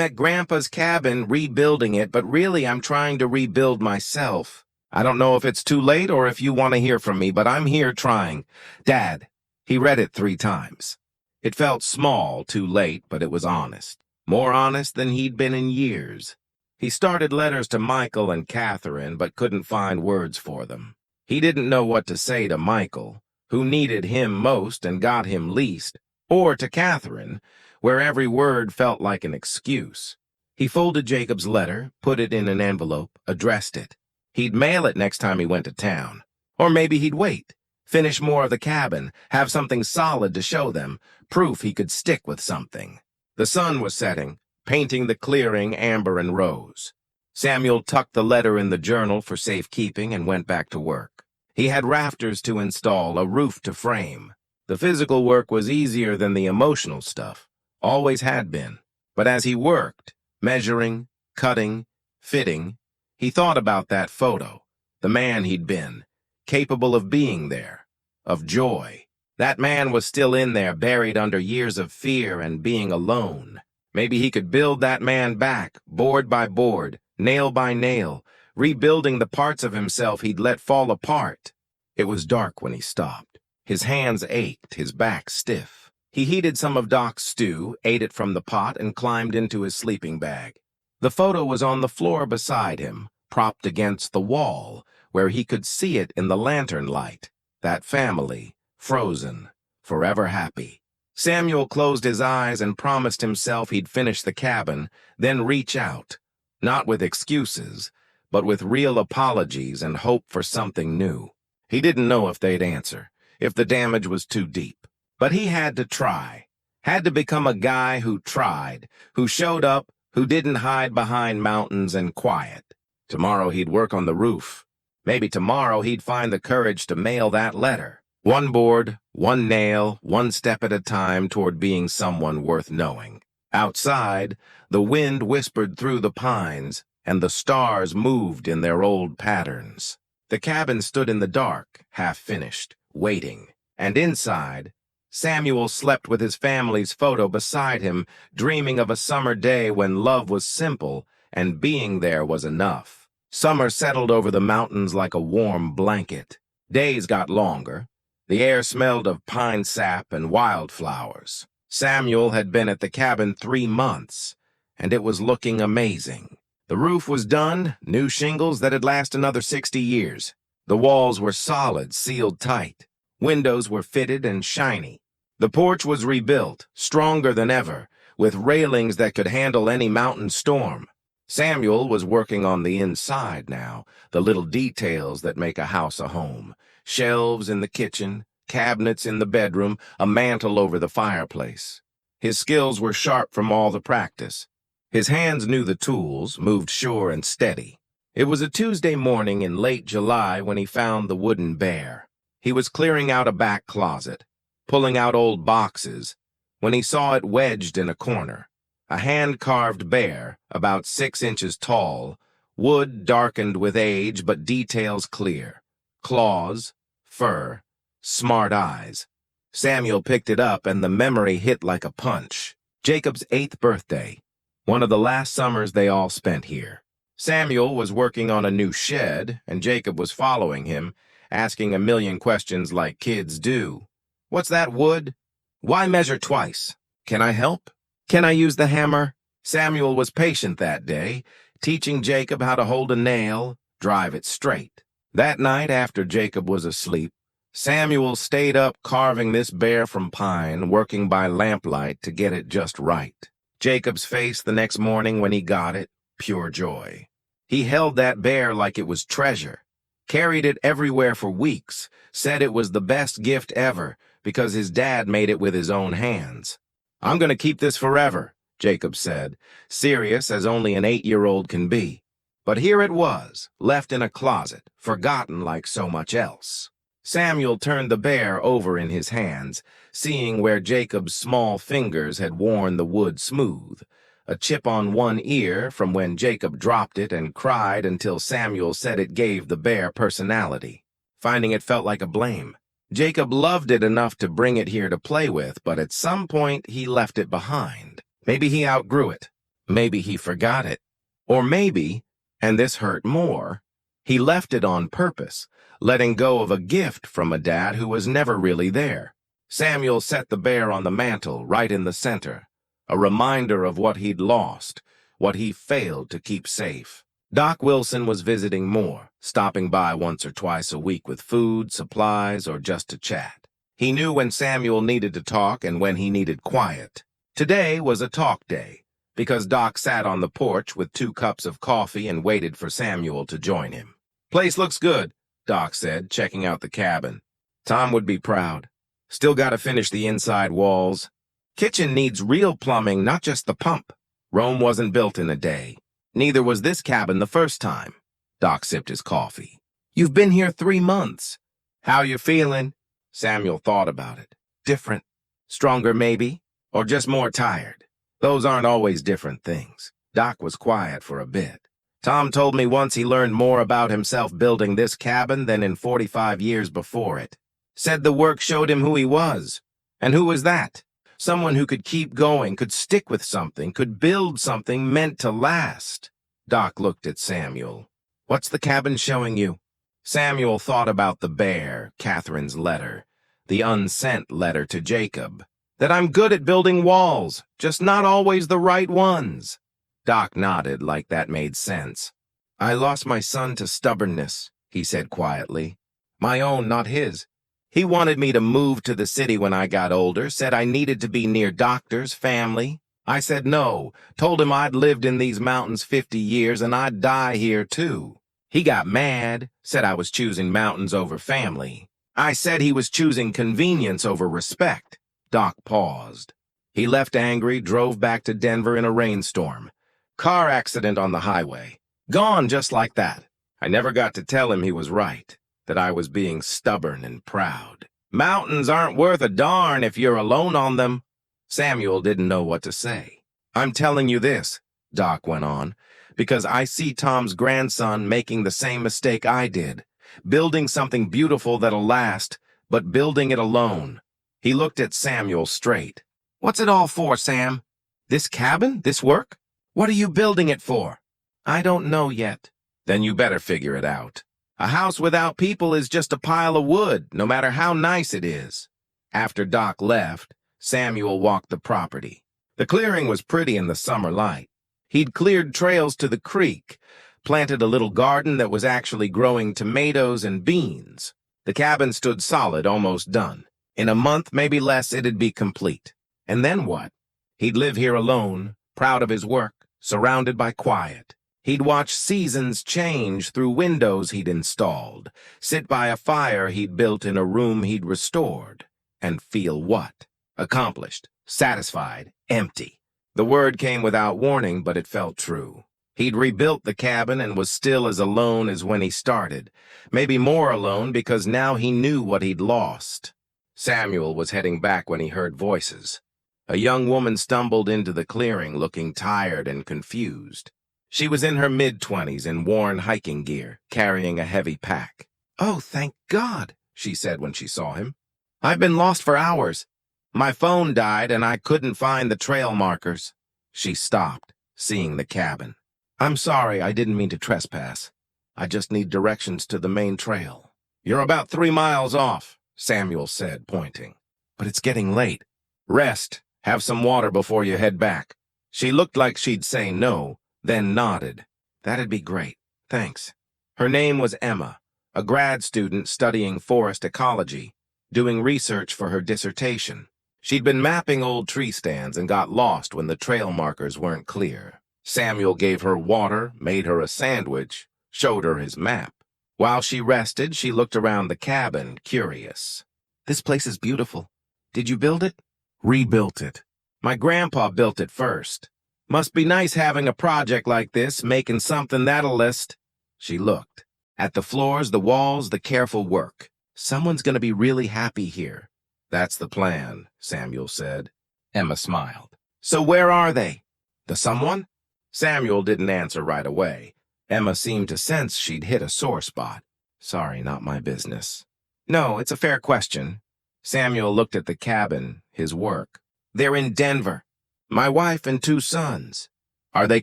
at Grandpa's cabin rebuilding it, but really I'm trying to rebuild myself. I don't know if it's too late or if you want to hear from me, but I'm here trying. Dad." He read it 3 times. It felt small, too late, but it was honest. More honest than he'd been in years. He started letters to Michael and Catherine, but couldn't find words for them. He didn't know what to say to Michael, who needed him most and got him least, or to Catherine, where every word felt like an excuse. He folded Jacob's letter, put it in an envelope, addressed it. He'd mail it next time he went to town. Or maybe he'd wait, finish more of the cabin, have something solid to show them, proof he could stick with something. The sun was setting, painting the clearing amber and rose. Samuel tucked the letter in the journal for safekeeping and went back to work. He had rafters to install, a roof to frame. The physical work was easier than the emotional stuff, always had been. But as he worked, measuring, cutting, fitting, he thought about that photo, the man he'd been, capable of being there, of joy. That man was still in there, buried under years of fear and being alone. Maybe he could build that man back, board by board, nail by nail, rebuilding the parts of himself he'd let fall apart. It was dark when he stopped. His hands ached, his back stiff. He heated some of Doc's stew, ate it from the pot, and climbed into his sleeping bag. The photo was on the floor beside him, propped against the wall, where he could see it in the lantern light. That family, frozen, forever happy. Samuel closed his eyes and promised himself he'd finish the cabin, then reach out, not with excuses, but with real apologies and hope for something new. He didn't know if they'd answer, if the damage was too deep. But he had to try, had to become a guy who tried, who showed up, who didn't hide behind mountains and quiet. Tomorrow he'd work on the roof. Maybe tomorrow he'd find the courage to mail that letter. One board, one nail, one step at a time toward being someone worth knowing. Outside, the wind whispered through the pines, and the stars moved in their old patterns. The cabin stood in the dark, half-finished, waiting. And inside, Samuel slept with his family's photo beside him, dreaming of a summer day when love was simple and being there was enough. Summer settled over the mountains like a warm blanket. Days got longer. The air smelled of pine sap and wildflowers. Samuel had been at the cabin 3 months, and it was looking amazing. The roof was done, new shingles that'd last another 60 years. The walls were solid, sealed tight. Windows were fitted and shiny. The porch was rebuilt, stronger than ever, with railings that could handle any mountain storm. Samuel was working on the inside now, the little details that make a house a home. Shelves in the kitchen, cabinets in the bedroom, a mantel over the fireplace. His skills were sharp from all the practice. His hands knew the tools, moved sure and steady. It was a Tuesday morning in late July when he found the wooden bear. He was clearing out a back closet, pulling out old boxes, when he saw it wedged in a corner. A hand-carved bear, about 6 inches tall, wood darkened with age but details clear. Claws, fur, smart eyes. Samuel picked it up and the memory hit like a punch. Jacob's 8th birthday, one of the last summers they all spent here. Samuel was working on a new shed, and Jacob was following him, asking a million questions like kids do. What's that wood? Why measure twice? Can I help? Can I use the hammer? Samuel was patient that day, teaching Jacob how to hold a nail, drive it straight. That night, after Jacob was asleep, Samuel stayed up carving this bear from pine, working by lamplight to get it just right. Jacob's face the next morning when he got it, pure joy. He held that bear like it was treasure, carried it everywhere for weeks, said it was the best gift ever because his dad made it with his own hands. I'm going to keep this forever, Jacob said, serious as only an 8-year-old can be. But here it was, left in a closet, forgotten like so much else. Samuel turned the bear over in his hands, seeing where Jacob's small fingers had worn the wood smooth. A chip on one ear from when Jacob dropped it and cried until Samuel said it gave the bear personality. Finding it felt like a blame. Jacob loved it enough to bring it here to play with, but at some point he left it behind. Maybe he outgrew it. Maybe he forgot it. Or maybe, and this hurt more, he left it on purpose, letting go of a gift from a dad who was never really there. Samuel set the bear on the mantel right in the center, a reminder of what he'd lost, what he failed to keep safe. Doc Wilson was visiting more, stopping by once or twice a week with food, supplies, or just to chat. He knew when Samuel needed to talk and when he needed quiet. Today was a talk day, because Doc sat on the porch with 2 cups of coffee and waited for Samuel to join him. "Place looks good," Doc said, checking out the cabin. "Tom would be proud. Still gotta finish the inside walls. Kitchen needs real plumbing, not just the pump. Rome wasn't built in a day. Neither was this cabin the first time." Doc sipped his coffee. "You've been here 3 months. How you feeling?" Samuel thought about it. "Different. Stronger, maybe. Or just more tired. Those aren't always different things." Doc was quiet for a bit. "Tom told me once he learned more about himself building this cabin than in 45 years before it. Said the work showed him who he was. And who was that? Someone who could keep going, could stick with something, could build something meant to last." Doc looked at Samuel. "What's the cabin showing you?" Samuel thought about the bear, Catherine's letter, the unsent letter to Jacob. "That I'm good at building walls, just not always the right ones." Doc nodded like that made sense. "I lost my son to stubbornness," he said quietly. "My own, not his. He wanted me to move to the city when I got older, said I needed to be near doctors, family. I said no, told him I'd lived in these mountains 50 years and I'd die here too. He got mad, said I was choosing mountains over family. I said he was choosing convenience over respect." Doc paused. He left angry, drove back to Denver in a rainstorm. Car accident on the highway. Gone just like that. I never got to tell him he was right, that I was being stubborn and proud. "Mountains aren't worth a darn if you're alone on them." Samuel didn't know what to say. "I'm telling you this," Doc went on, "because I see Tom's grandson making the same mistake I did, building something beautiful that'll last, but building it alone." He looked at Samuel straight. "What's it all for, Sam? This cabin? This work? What are you building it for?" "I don't know yet." "Then you better figure it out. A house without people is just a pile of wood, no matter how nice it is." After Doc left, Samuel walked the property. The clearing was pretty in the summer light. He'd cleared trails to the creek, planted a little garden that was actually growing tomatoes and beans. The cabin stood solid, almost done. In a month, maybe less, it'd be complete. And then what? He'd live here alone, proud of his work, surrounded by quiet. He'd watch seasons change through windows he'd installed, sit by a fire he'd built in a room he'd restored, and feel what? Accomplished, satisfied, empty. The word came without warning, but it felt true. He'd rebuilt the cabin and was still as alone as when he started, maybe more alone because now he knew what he'd lost. Samuel was heading back when he heard voices. A young woman stumbled into the clearing looking tired and confused. She was in her mid-20s in worn hiking gear, carrying a heavy pack. "Oh, thank God," she said when she saw him. "I've been lost for hours. My phone died and I couldn't find the trail markers." She stopped, seeing the cabin. "I'm sorry, I didn't mean to trespass. I just need directions to the main trail." "You're about 3 miles off," Samuel said, pointing. "But it's getting late. Rest. Have some water before you head back." She looked like she'd say no, then nodded. "That'd be great. Thanks." Her name was Emma, a grad student studying forest ecology, doing research for her dissertation. She'd been mapping old tree stands and got lost when the trail markers weren't clear. Samuel gave her water, made her a sandwich, showed her his map. While she rested, she looked around the cabin, curious. "This place is beautiful. Did you build it?" "Rebuilt it. My grandpa built it first. Must be nice having a project like this, making something that'll last." She looked. At the floors, the walls, the careful work. "Someone's gonna be really happy here." "That's the plan," Samuel said. Emma smiled. "So where are they?" "The someone?" Samuel didn't answer right away. Emma seemed to sense she'd hit a sore spot. "Sorry, not my business." "No, it's a fair question." Samuel looked at the cabin, his work. "They're in Denver. My wife and 2 sons. Are they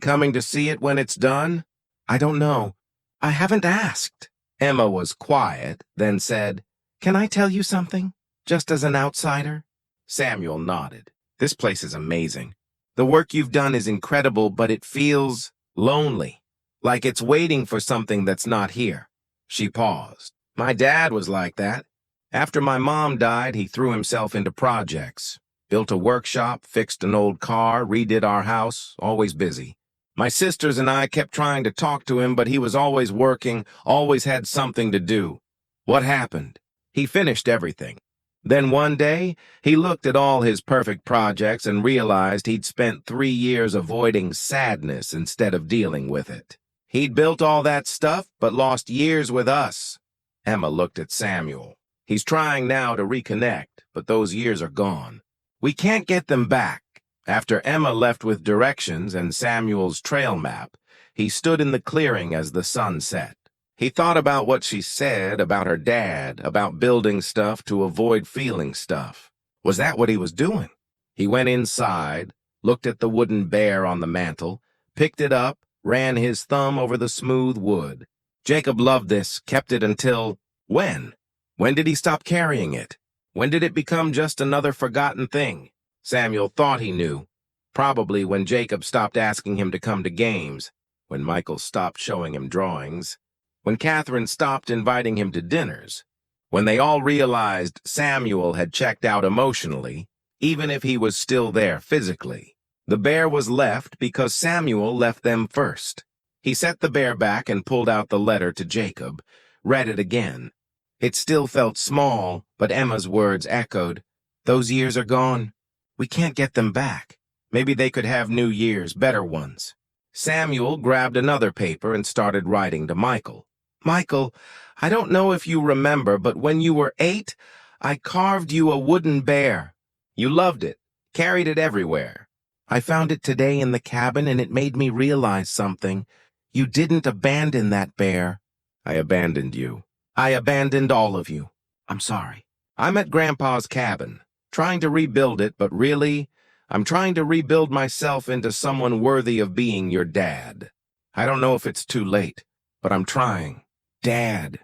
coming to see it when it's done?" "I don't know. I haven't asked." Emma was quiet, then said, "Can I tell you something?" Just as an outsider? Samuel nodded. This place is amazing. The work you've done is incredible, but it feels lonely, like it's waiting for something that's not here. She paused. My dad was like that. After my mom died, he threw himself into projects. Built a workshop, fixed an old car, redid our house, always busy. My sisters and I kept trying to talk to him, but he was always working, always had something to do. What happened? He finished everything. Then one day, he looked at all his perfect projects and realized he'd spent 3 years avoiding sadness instead of dealing with it. He'd built all that stuff, but lost years with us. Emma looked at Samuel. He's trying now to reconnect, but those years are gone. We can't get them back. After Emma left with directions and Samuel's trail map, he stood in the clearing as the sun set. He thought about what she said, about her dad, about building stuff to avoid feeling stuff. Was that what he was doing? He went inside, looked at the wooden bear on the mantel, picked it up, ran his thumb over the smooth wood. Jacob loved this, kept it until... when? When did he stop carrying it? When did it become just another forgotten thing? Samuel thought he knew. Probably when Jacob stopped asking him to come to games, when Michael stopped showing him drawings, when Catherine stopped inviting him to dinners, when they all realized Samuel had checked out emotionally, even if he was still there physically. The bear was left because Samuel left them first. He set the bear back and pulled out the letter to Jacob, read it again. It still felt small, but Emma's words echoed. Those years are gone. We can't get them back. Maybe they could have new years, better ones. Samuel grabbed another paper and started writing to Michael. Michael, I don't know if you remember, but when you were 8, I carved you a wooden bear. You loved it, carried it everywhere. I found it today in the cabin, and it made me realize something. You didn't abandon that bear. I abandoned you. I abandoned all of you. I'm sorry. I'm at Grandpa's cabin, trying to rebuild it, but really, I'm trying to rebuild myself into someone worthy of being your dad. I don't know if it's too late, but I'm trying. Dad.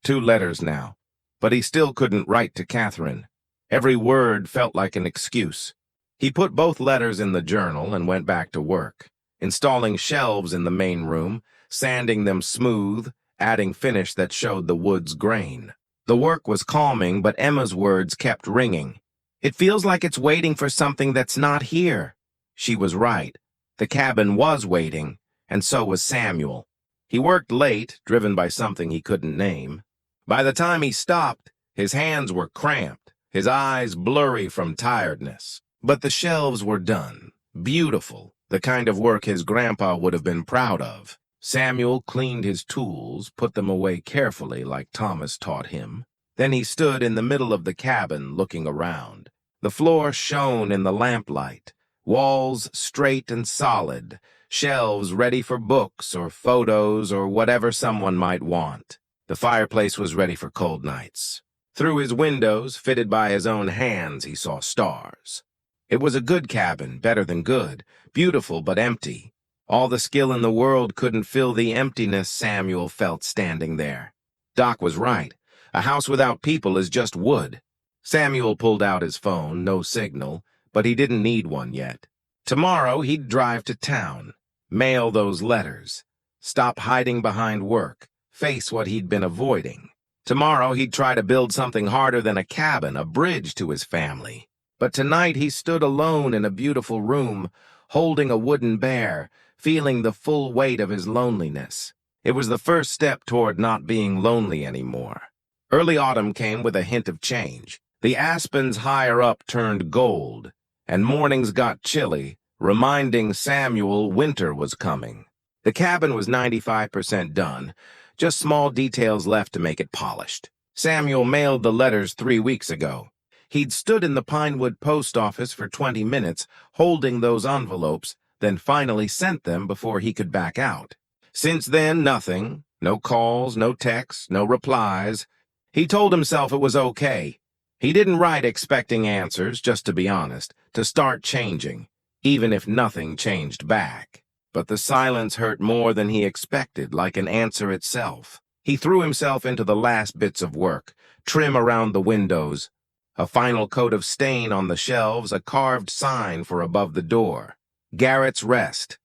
2 letters now. But he still couldn't write to Catherine. Every word felt like an excuse. He put both letters in the journal and went back to work, installing shelves in the main room, sanding them smooth, adding finish that showed the wood's grain. The work was calming, but Emma's words kept ringing. It feels like it's waiting for something that's not here. She was right. The cabin was waiting, and so was Samuel. He worked late, driven by something he couldn't name. By the time he stopped, his hands were cramped, his eyes blurry from tiredness. But the shelves were done. Beautiful, the kind of work his grandpa would have been proud of. Samuel cleaned his tools, put them away carefully like Thomas taught him. Then he stood in the middle of the cabin, looking around. The floor shone in the lamplight, walls straight and solid, shelves ready for books or photos or whatever someone might want. The fireplace was ready for cold nights. Through his windows, fitted by his own hands, he saw stars. It was a good cabin, better than good, beautiful but empty. All the skill in the world couldn't fill the emptiness Samuel felt standing there. Doc was right. A house without people is just wood. Samuel pulled out his phone, no signal, but he didn't need one yet. Tomorrow he'd drive to town, mail those letters, stop hiding behind work, face what he'd been avoiding. Tomorrow he'd try to build something harder than a cabin, a bridge to his family. But tonight he stood alone in a beautiful room, holding a wooden bear, feeling the full weight of his loneliness. It was the first step toward not being lonely anymore. Early autumn came with a hint of change. The aspens higher up turned gold, and mornings got chilly, reminding Samuel winter was coming. The cabin was 95% done, just small details left to make it polished. Samuel mailed the letters 3 weeks ago. He'd stood in the Pinewood post office for 20 minutes, holding those envelopes, then finally sent them before he could back out. Since then, nothing. No calls, no texts, no replies. He told himself it was okay. He didn't write expecting answers, just to be honest, to start changing, even if nothing changed back. But the silence hurt more than he expected, like an answer itself. He threw himself into the last bits of work, trim around the windows, A final coat of stain on the shelves, a carved sign for above the door. Garrett's Rest.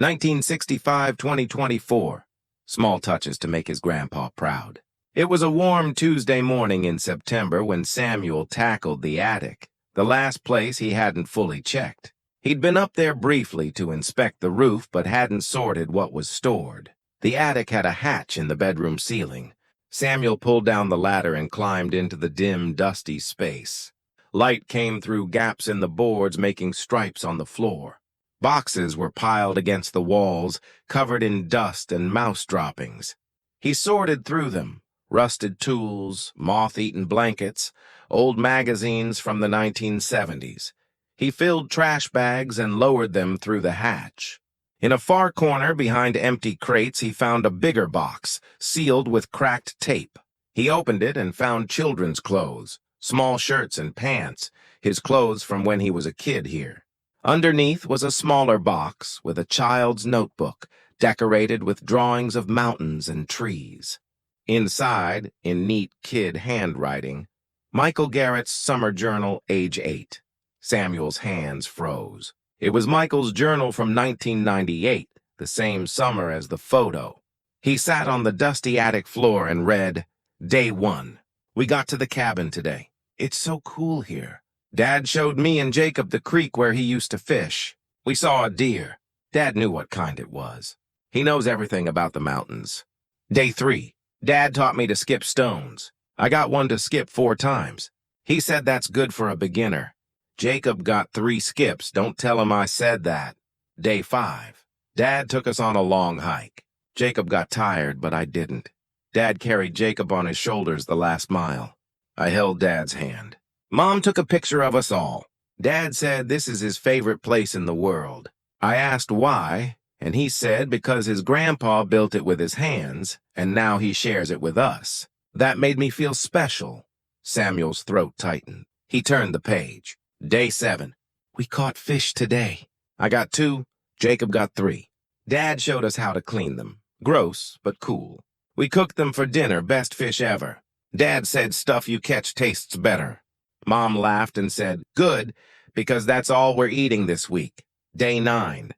1965-2024. Small touches to make his grandpa proud. It was a warm Tuesday morning in September when Samuel tackled the attic, the last place he hadn't fully checked. He'd been up there briefly to inspect the roof but hadn't sorted what was stored. The attic had a hatch in the bedroom ceiling. Samuel pulled down the ladder and climbed into the dim, dusty space. Light came through gaps in the boards, making stripes on the floor. Boxes were piled against the walls, covered in dust and mouse droppings. He sorted through them. Rusted tools, moth-eaten blankets, old magazines from the 1970s. He filled trash bags and lowered them through the hatch. In a far corner behind empty crates, he found a bigger box, sealed with cracked tape. He opened it and found children's clothes, small shirts and pants, his clothes from when he was a kid here. Underneath was a smaller box with a child's notebook, decorated with drawings of mountains and trees. Inside, in neat kid handwriting, Michael Garrett's summer journal, age 8. Samuel's hands froze. It was Michael's journal from 1998, the same summer as the photo. He sat on the dusty attic floor and read, Day 1. We got to the cabin today. It's so cool here. Dad showed me and Jacob the creek where he used to fish. We saw a deer. Dad knew what kind it was. He knows everything about the mountains. Day 3. Dad taught me to skip stones. I got one to skip 4 times. He said that's good for a beginner. Jacob got 3 skips. Don't tell him I said that. Day 5. Dad took us on a long hike. Jacob got tired, but I didn't. Dad carried Jacob on his shoulders the last mile. I held Dad's hand. Mom took a picture of us all. Dad said this is his favorite place in the world. I asked why, and he said because his grandpa built it with his hands, and now he shares it with us. That made me feel special. Samuel's throat tightened. He turned the page. Day 7. We caught fish today. I got 2. Jacob got 3. Dad showed us how to clean them. Gross, but cool. We cooked them for dinner, best fish ever. Dad said stuff you catch tastes better. Mom laughed and said, good, because that's all we're eating this week. Day 9.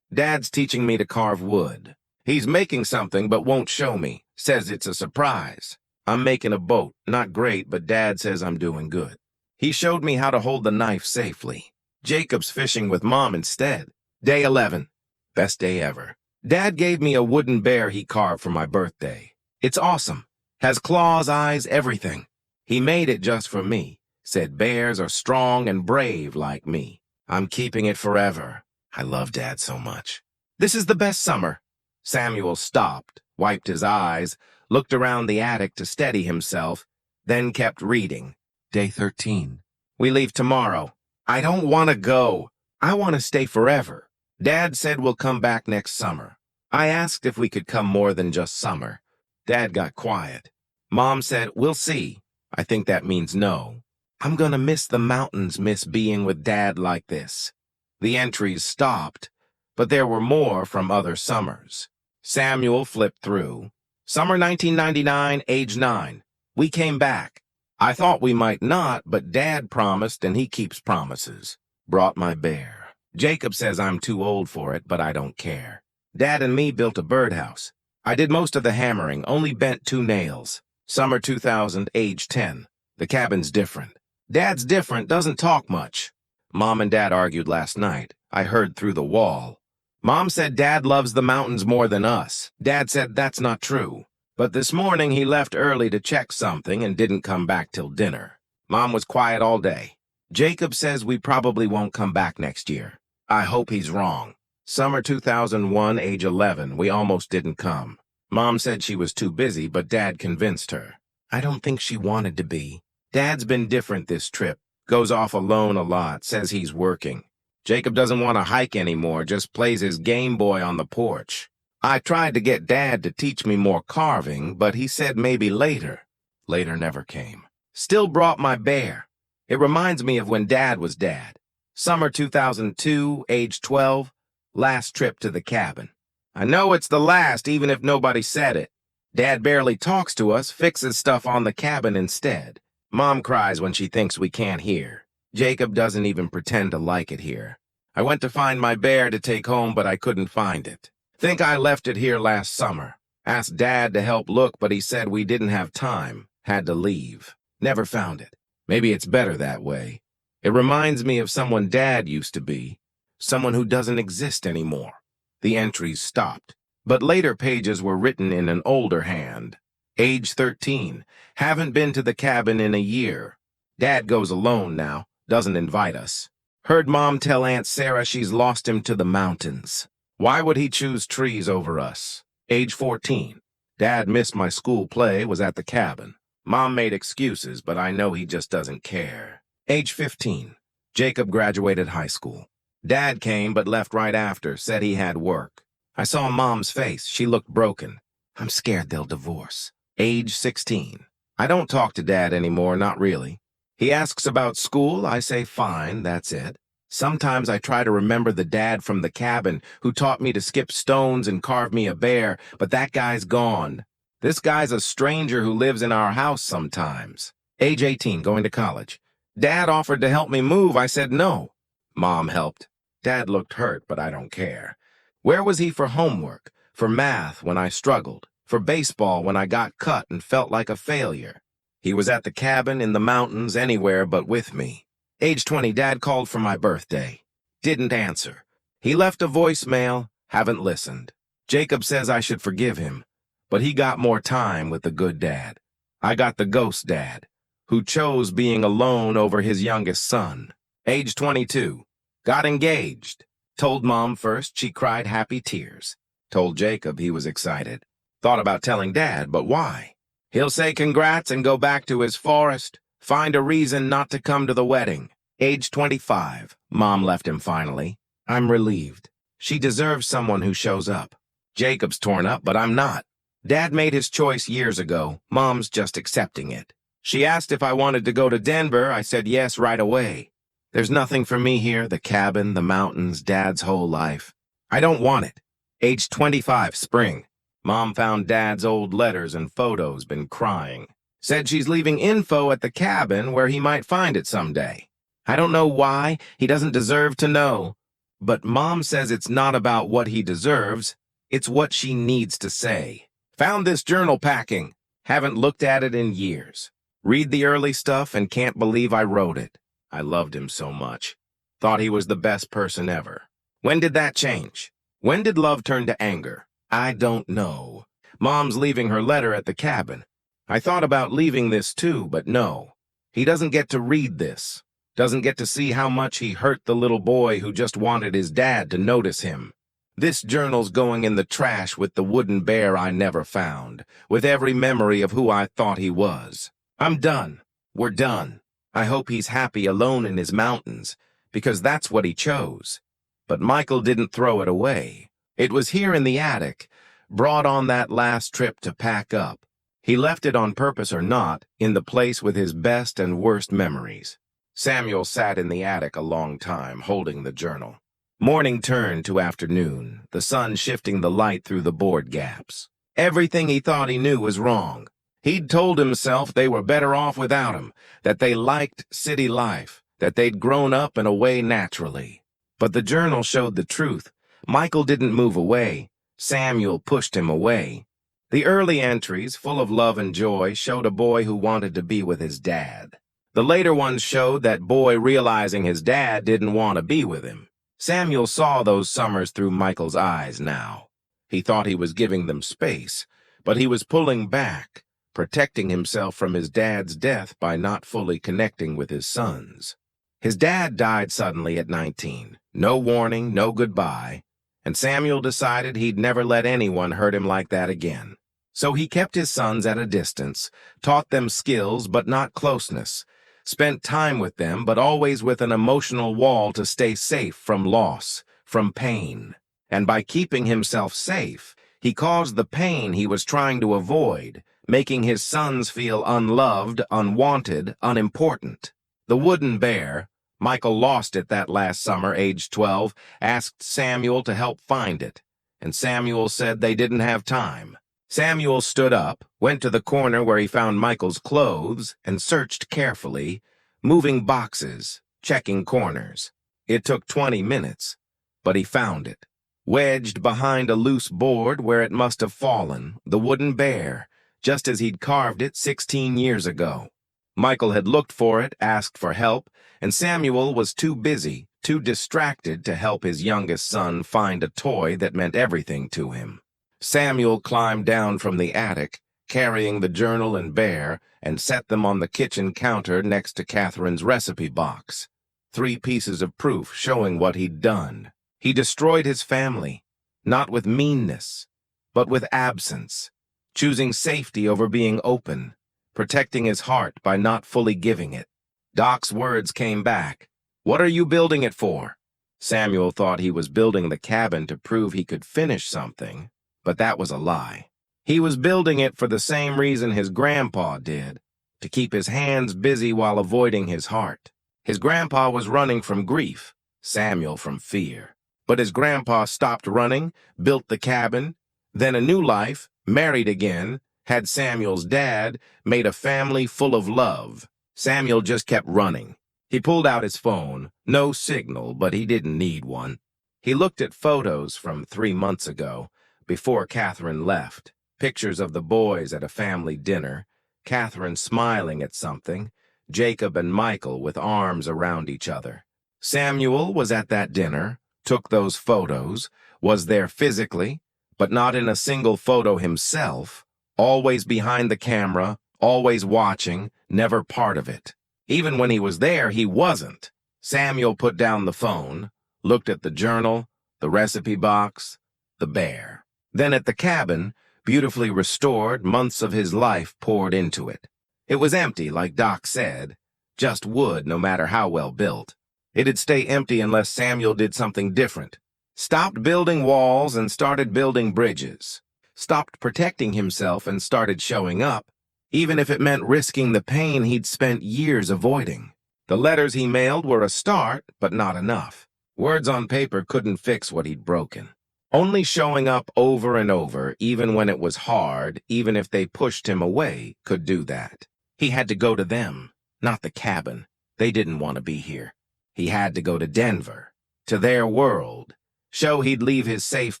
Dad's teaching me to carve wood. He's making something but won't show me. Says it's a surprise. I'm making a boat. Not great, but Dad says I'm doing good. He showed me how to hold the knife safely. Jacob's fishing with Mom instead. Day 11. Best day ever. Dad gave me a wooden bear he carved for my birthday. It's awesome. Has claws, eyes, everything. He made it just for me. Said bears are strong and brave like me. I'm keeping it forever. I love Dad so much. This is the best summer. Samuel stopped, wiped his eyes, looked around the attic to steady himself, then kept reading. Day 13. We leave tomorrow. I don't want to go. I want to stay forever. Dad said we'll come back next summer. I asked if we could come more than just summer. Dad got quiet. Mom said, we'll see. I think that means no. I'm gonna miss the mountains, miss being with Dad like this. The entries stopped, but there were more from other summers. Samuel flipped through. Summer 1999, age 9. We came back. I thought we might not, but Dad promised, and he keeps promises. Brought my bear. Jacob says I'm too old for it, but I don't care. Dad and me built a birdhouse. I did most of the hammering, only bent 2 nails. Summer 2000, age 10. The cabin's different. Dad's different, doesn't talk much. Mom and Dad argued last night. I heard through the wall. Mom said Dad loves the mountains more than us. Dad said that's not true. But this morning he left early to check something and didn't come back till dinner. Mom was quiet all day. Jacob says we probably won't come back next year. I hope he's wrong. Summer 2001, age 11, we almost didn't come. Mom said she was too busy, but Dad convinced her. I don't think she wanted to be. Dad's been different this trip. Goes off alone a lot, says he's working. Jacob doesn't want to hike anymore, just plays his Game Boy on the porch. I tried to get Dad to teach me more carving, but he said maybe later. Later never came. Still brought my bear. It reminds me of when Dad was Dad. Summer 2002, age 12, last trip to the cabin. I know it's the last, even if nobody said it. Dad barely talks to us, fixes stuff on the cabin instead. Mom cries when she thinks we can't hear. Jacob doesn't even pretend to like it here. I went to find my bear to take home, but I couldn't find it. Think I left it here last summer. Asked Dad to help look, but he said we didn't have time. Had to leave. Never found it. Maybe it's better that way. It reminds me of someone Dad used to be. Someone who doesn't exist anymore. The entries stopped, but later pages were written in an older hand. Age 13. Haven't been to the cabin in a year. Dad goes alone now. Doesn't invite us. Heard Mom tell Aunt Sarah she's lost him to the mountains. Why would he choose trees over us? Age 14. Dad missed my school play, was at the cabin. Mom made excuses, but I know he just doesn't care. Age 15. Jacob graduated high school. Dad came but left right after, said he had work. I saw Mom's face. She looked broken. I'm scared they'll divorce. Age 16. I don't talk to Dad anymore, not really. He asks about school, I say fine, that's it. Sometimes I try to remember the dad from the cabin who taught me to skip stones and carve me a bear, but that guy's gone. This guy's a stranger who lives in our house sometimes. Age 18, going to college. Dad offered to help me move. I said no. Mom helped. Dad looked hurt, but I don't care. Where was he for homework, for math when I struggled, for baseball when I got cut and felt like a failure? He was at the cabin, in the mountains, anywhere but with me. Age 20, Dad called for my birthday. Didn't answer. He left a voicemail, haven't listened. Jacob says I should forgive him, but he got more time with the good dad. I got the ghost dad, who chose being alone over his youngest son. Age 22, got engaged. Told Mom first, she cried happy tears. Told Jacob he was excited. Thought about telling Dad, but why? He'll say congrats and go back to his forest, find a reason not to come to the wedding. Age 25, Mom left him finally. I'm relieved. She deserves someone who shows up. Jacob's torn up, but I'm not. Dad made his choice years ago. Mom's just accepting it. She asked if I wanted to go to Denver. I said yes right away. There's nothing for me here, the cabin, the mountains, Dad's whole life. I don't want it. Age 25, spring. Mom found Dad's old letters and photos, been crying. Said she's leaving info at the cabin where he might find it someday. I don't know why, he doesn't deserve to know. But Mom says it's not about what he deserves, it's what she needs to say. Found this journal packing. Haven't looked at it in years. Read the early stuff and can't believe I wrote it. I loved him so much. Thought he was the best person ever. When did that change? When did love turn to anger? I don't know. Mom's leaving her letter at the cabin. I thought about leaving this too, but no. He doesn't get to read this. Doesn't get to see how much he hurt the little boy who just wanted his dad to notice him. This journal's going in the trash with the wooden bear I never found, with every memory of who I thought he was. I'm done. We're done. I hope he's happy alone in his mountains, because that's what he chose. But Michael didn't throw it away. It was here in the attic, brought on that last trip to pack up. He left it on purpose or not, in the place with his best and worst memories. Samuel sat in the attic a long time, holding the journal. Morning turned to afternoon, the sun shifting the light through the board gaps. Everything he thought he knew was wrong. He'd told himself they were better off without him, that they liked city life, that they'd grown up and away naturally. But the journal showed the truth. Michael didn't move away. Samuel pushed him away. The early entries, full of love and joy, showed a boy who wanted to be with his dad. The later ones showed that boy realizing his dad didn't want to be with him. Samuel saw those summers through Michael's eyes now. He thought he was giving them space, but he was pulling back, protecting himself from his dad's death by not fully connecting with his sons. His dad died suddenly at 19. No warning, no goodbye. And Samuel decided he'd never let anyone hurt him like that again. So he kept his sons at a distance, taught them skills but not closeness, spent time with them but always with an emotional wall to stay safe from loss, from pain. And by keeping himself safe, he caused the pain he was trying to avoid, making his sons feel unloved, unwanted, unimportant. The wooden bear, Michael lost it that last summer, age 12, asked Samuel to help find it, and Samuel said they didn't have time. Samuel stood up, went to the corner where he found Michael's clothes, and searched carefully, moving boxes, checking corners. It took 20 minutes, but he found it. Wedged behind a loose board where it must have fallen, the wooden bear, just as he'd carved it 16 years ago. Michael had looked for it, asked for help, and Samuel was too busy, too distracted to help his youngest son find a toy that meant everything to him. Samuel climbed down from the attic, carrying the journal and bear, and set them on the kitchen counter next to Catherine's recipe box. 3 pieces of proof showing what he'd done. He destroyed his family, not with meanness, but with absence, choosing safety over being open, protecting his heart by not fully giving it. Doc's words came back. "What are you building it for?" Samuel thought he was building the cabin to prove he could finish something, but that was a lie. He was building it for the same reason his grandpa did, to keep his hands busy while avoiding his heart. His grandpa was running from grief, Samuel from fear. But his grandpa stopped running, built the cabin, then a new life, married again, had Samuel's dad, made a family full of love. Samuel just kept running. He pulled out his phone. No signal, but he didn't need one. He looked at photos from 3 months ago, before Catherine left. Pictures of the boys at a family dinner, Catherine smiling at something, Jacob and Michael with arms around each other. Samuel was at that dinner, took those photos, was there physically, but not in a single photo himself, always behind the camera, always watching, never part of it. Even when he was there, he wasn't. Samuel put down the phone, looked at the journal, the recipe box, the bear. Then at the cabin, beautifully restored, months of his life poured into it. It was empty, like Doc said, just wood no matter how well built. It'd stay empty unless Samuel did something different. Stopped building walls and started building bridges. Stopped protecting himself and started showing up, even if it meant risking the pain he'd spent years avoiding. The letters he mailed were a start, but not enough. Words on paper couldn't fix what he'd broken. Only showing up over and over, even when it was hard, even if they pushed him away, could do that. He had to go to them, not the cabin. They didn't want to be here. He had to go to Denver, to their world, show he'd leave his safe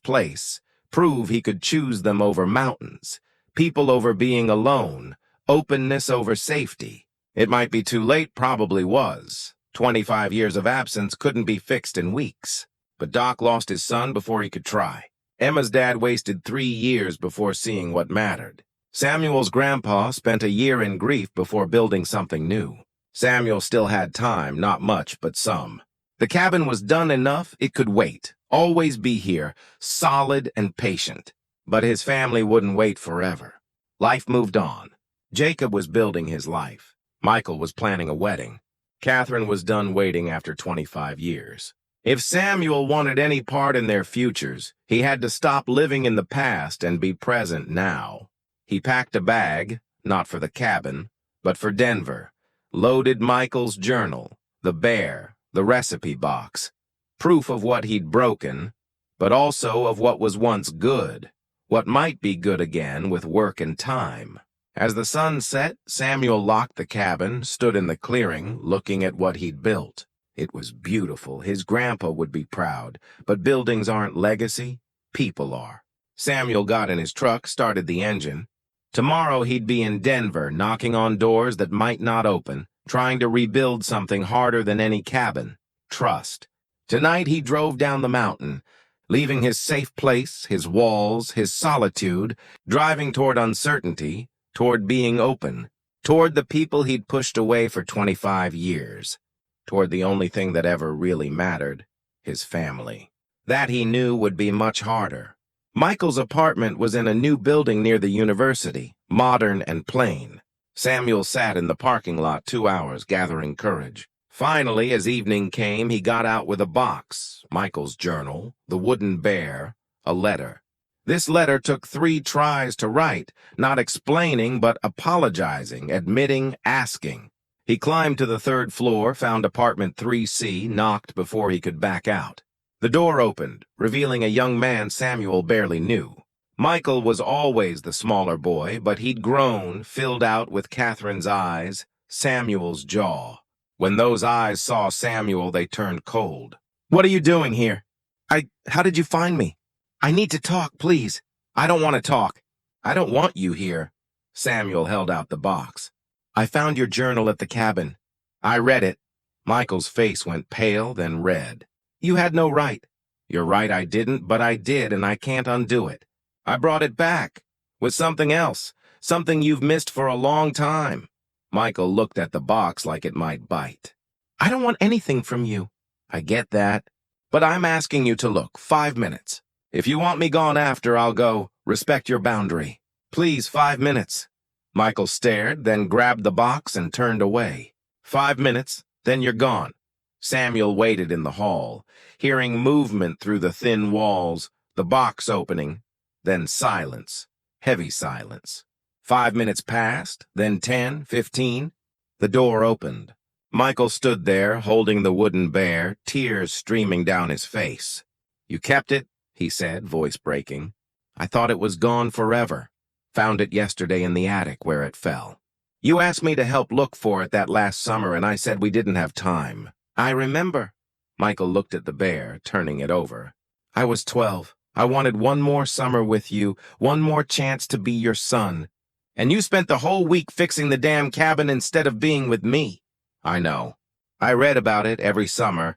place, prove he could choose them over mountains, people over being alone, openness over safety. It might be too late, probably was. 25 years of absence couldn't be fixed in weeks. But Doc lost his son before he could try. Emma's dad wasted 3 years before seeing what mattered. Samuel's grandpa spent a year in grief before building something new. Samuel still had time, not much, but some. The cabin was done enough it could wait, always be here, solid and patient. But his family wouldn't wait forever. Life moved on. Jacob was building his life. Michael was planning a wedding. Catherine was done waiting after 25 years. If Samuel wanted any part in their futures, he had to stop living in the past and be present now. He packed a bag, not for the cabin, but for Denver, loaded Michael's journal, the bear, the recipe box, proof of what he'd broken, but also of what was once good, what might be good again with work and time. As the sun set, Samuel locked the cabin, stood in the clearing, looking at what he'd built. It was beautiful. His grandpa would be proud. But buildings aren't legacy. People are. Samuel got in his truck, started the engine. Tomorrow he'd be in Denver, knocking on doors that might not open, trying to rebuild something harder than any cabin. Trust. Tonight he drove down the mountain, leaving his safe place, his walls, his solitude, driving toward uncertainty, toward being open, toward the people he'd pushed away for 25 years. Toward the only thing that ever really mattered, his family. That he knew would be much harder. Michael's apartment was in a new building near the university, modern and plain. Samuel sat in the parking lot 2 hours, gathering courage. Finally, as evening came, he got out with a box, Michael's journal, the wooden bear, a letter. This letter took 3 tries to write, not explaining but apologizing, admitting, asking. He climbed to the 3rd floor, found apartment 3C, knocked before he could back out. The door opened, revealing a young man Samuel barely knew. Michael was always the smaller boy, but he'd grown, filled out with Catherine's eyes, Samuel's jaw. When those eyes saw Samuel, they turned cold. "What are you doing here?" How did you find me? I need to talk, please." "I don't want to talk. I don't want you here." Samuel held out the box. "I found your journal at the cabin. I read it." Michael's face went pale, then red. "You had no right." "You're right, I didn't, but I did, and I can't undo it. I brought it back with something else, something you've missed for a long time." Michael looked at the box like it might bite. "I don't want anything from you." "I get that, but I'm asking you to look. 5 minutes. If you want me gone after, I'll go. Respect your boundary. Please, 5 minutes." Michael stared, then grabbed the box and turned away. 5 minutes, then you're gone." Samuel waited in the hall, hearing movement through the thin walls, the box opening, then silence, heavy silence. 5 minutes passed, then 10, 15. The door opened. Michael stood there, holding the wooden bear, tears streaming down his face. "You kept it?" he said, voice breaking. "I thought it was gone forever. Found it yesterday in the attic where it fell. You asked me to help look for it that last summer, and I said we didn't have time." "I remember." Michael looked at the bear, turning it over. "I was 12. I wanted one more summer with you, one more chance to be your son. And you spent the whole week fixing the damn cabin instead of being with me." "I know. I read about it every summer.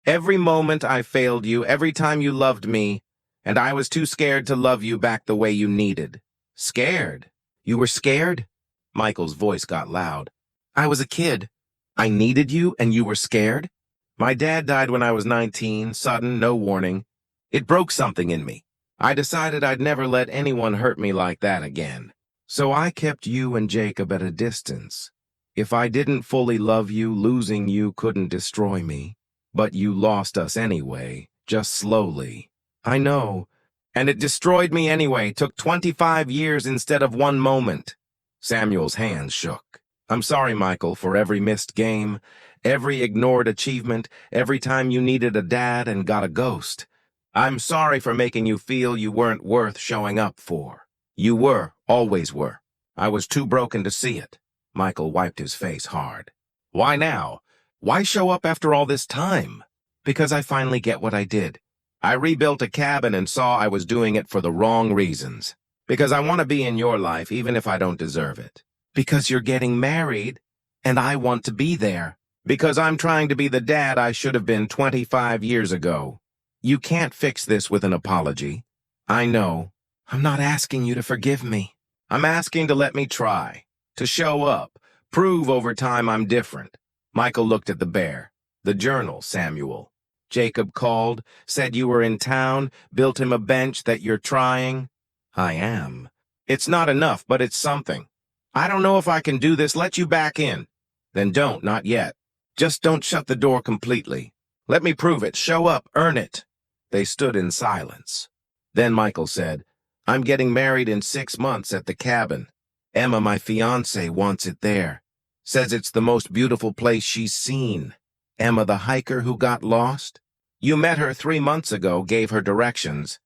Every moment I failed you, every time you loved me, and I was too scared to love you back the way you needed." "Scared? You were scared?" Michael's voice got loud. "I was a kid. I needed you, and you were scared? My dad died when I was 19, sudden, no warning. It broke something in me. I decided I'd never let anyone hurt me like that again. So I kept you and Jacob at a distance. If I didn't fully love you, losing you couldn't destroy me. But you lost us anyway, just slowly. I know. And it destroyed me anyway, took 25 years instead of one moment." Samuel's hands shook. "I'm sorry, Michael, for every missed game, every ignored achievement, every time you needed a dad and got a ghost. I'm sorry for making you feel you weren't worth showing up for. You were, always were. I was too broken to see it." Michael wiped his face hard. "Why now? Why show up after all this time?" "Because I finally get what I did. I rebuilt a cabin and saw I was doing it for the wrong reasons. Because I want to be in your life even if I don't deserve it. Because you're getting married, and I want to be there. Because I'm trying to be the dad I should have been 25 years ago. You can't fix this with an apology. I know. I'm not asking you to forgive me. I'm asking to let me try. To show up. Prove over time I'm different." Michael looked at the bear. "The journal, Samuel. Jacob called, said you were in town, built him a bench, that you're trying." "I am. It's not enough, but it's something. I don't know if I can do this. Let you back in." "Then don't, not yet. Just don't shut the door completely. Let me prove it. Show up, earn it." They stood in silence. Then Michael said, "I'm getting married in 6 months at the cabin. Emma, my fiancée, wants it there. Says it's the most beautiful place she's seen. Emma, the hiker who got lost? You met her 3 months ago, gave her directions.